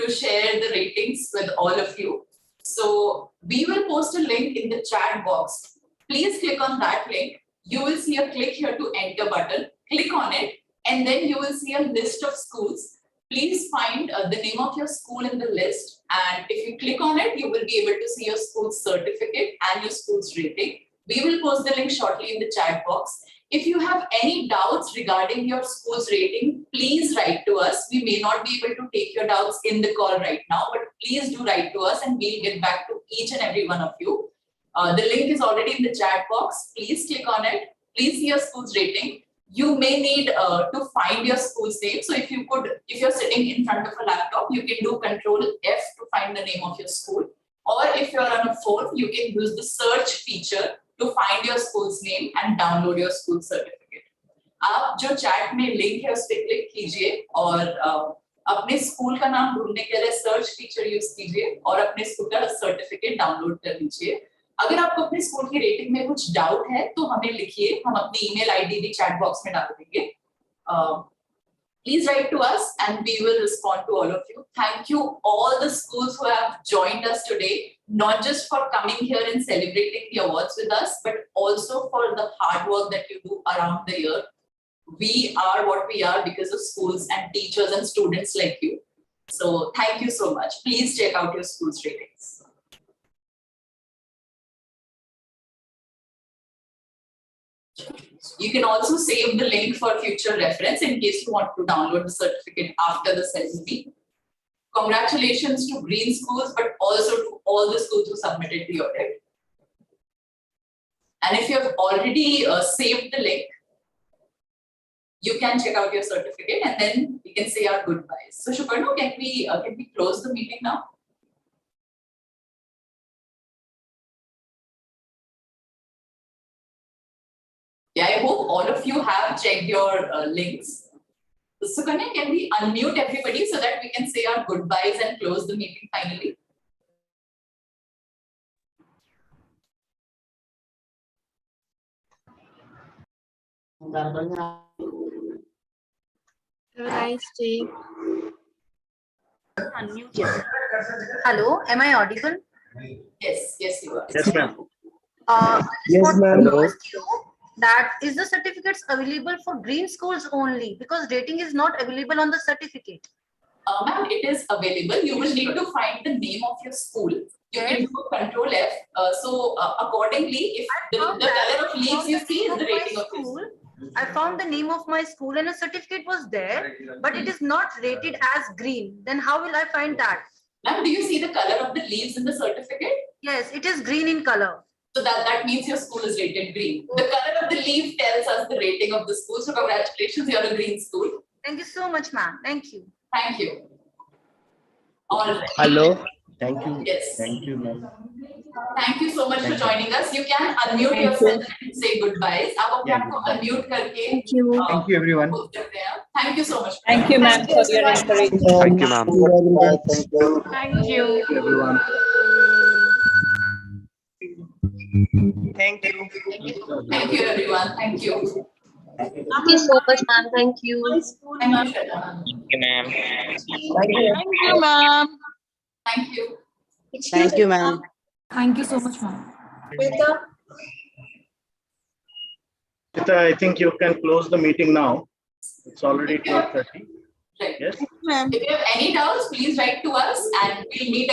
to share the ratings with all of you. So we will post a link in the chat box. Please click on that link. You will see a click here to enter button. Click on it, and then you will see a list of schools. Please find the name of your school in the list, and if you click on it, you will be able to see your school's certificate and your school's rating. We will post the link shortly in the chat box. If you have any doubts regarding your school's rating, please write to us. We may not be able to take your doubts in the call right now, but please do write to us and we'll get back to each and every one of you. The link is already in the chat box. Please click on it. Please see your school's rating. You may need to find your school's name. So if you're sitting in front of a laptop, you can do Control F to find the name of your school. Or if you're on a phone, you can use the search feature to find your school's name and download your school certificate. आप जो chat में link है उस पे click कीजिए और अपने school का नाम ढूंढने के लिए सर्च फीचर यूज कीजिए और अपने स्कूल का सर्टिफिकेट डाउनलोड कर लीजिए। अगर आपको अपने स्कूल की रेटिंग में कुछ डाउट है तो हमें लिखिए, हम अपनी ईमेल आईडी भी चैट बॉक्स में डाल देंगे। Please write to us and we will respond to all of you. Thank you all the schools who have joined us today, not just for coming here and celebrating the awards with us, but also for the hard work that you do around the year. We are what we are because of schools and teachers and students like you. So thank you so much. Please check out your school's ratings. You can also save the link for future reference in case you want to download the certificate after the ceremony. Congratulations to Green Schools, but also to all the schools who submitted the audit. And if you have already saved the link, you can check out your certificate and then we can say our goodbyes. So Shuparno, can we close the meeting now? Yeah, I hope all of you have checked your links. So Kanya, can we unmute everybody so that we can say our goodbyes and close the meeting finally? Have a nice day. Unmute yourself. Hello, am I audible? Yes, yes, you are. Yes, ma'am. Yes, ma'am. That is the certificates available for green schools only because rating is not available on the certificate. Ma'am, it is available. You will need to find the name of your school. You can do Control F. Accordingly, if the color of leaves you see is the rating of your school. I found the name of my school and a certificate was there, but it is not rated as green. Then how will I find that? Ma'am, do you see the color of the leaves in the certificate? Yes, it is green in color. So that means your school is rated green. The color of the leaf tells us the rating of the school. So congratulations, you're a green school. Thank you so much, ma'am. Thank you. Thank you. All right. Hello. Thank you. Yes. Thank you, ma'am. Thank you so much Thank for joining us. You can unmute yourself and say goodbyes. आप अपने आप को unmute करके Thank you everyone. बोल सकते हैं. Thank you so much. Thank you, ma'am, for your encouragement. Thank you, ma'am. Thank you. Everyone. Thank you. Thank you, everyone. Thank you. Thank you so much, ma'am. Thank you. Thank you, Shweta. Thank you, ma'am. Thank you, ma'am. Thank you. Thank you, ma'am. Thank you so much, ma'am. Chita, I think you can close the meeting now. It's already 12:30. Right. Yes. If you have any doubts, please write to us and we'll meet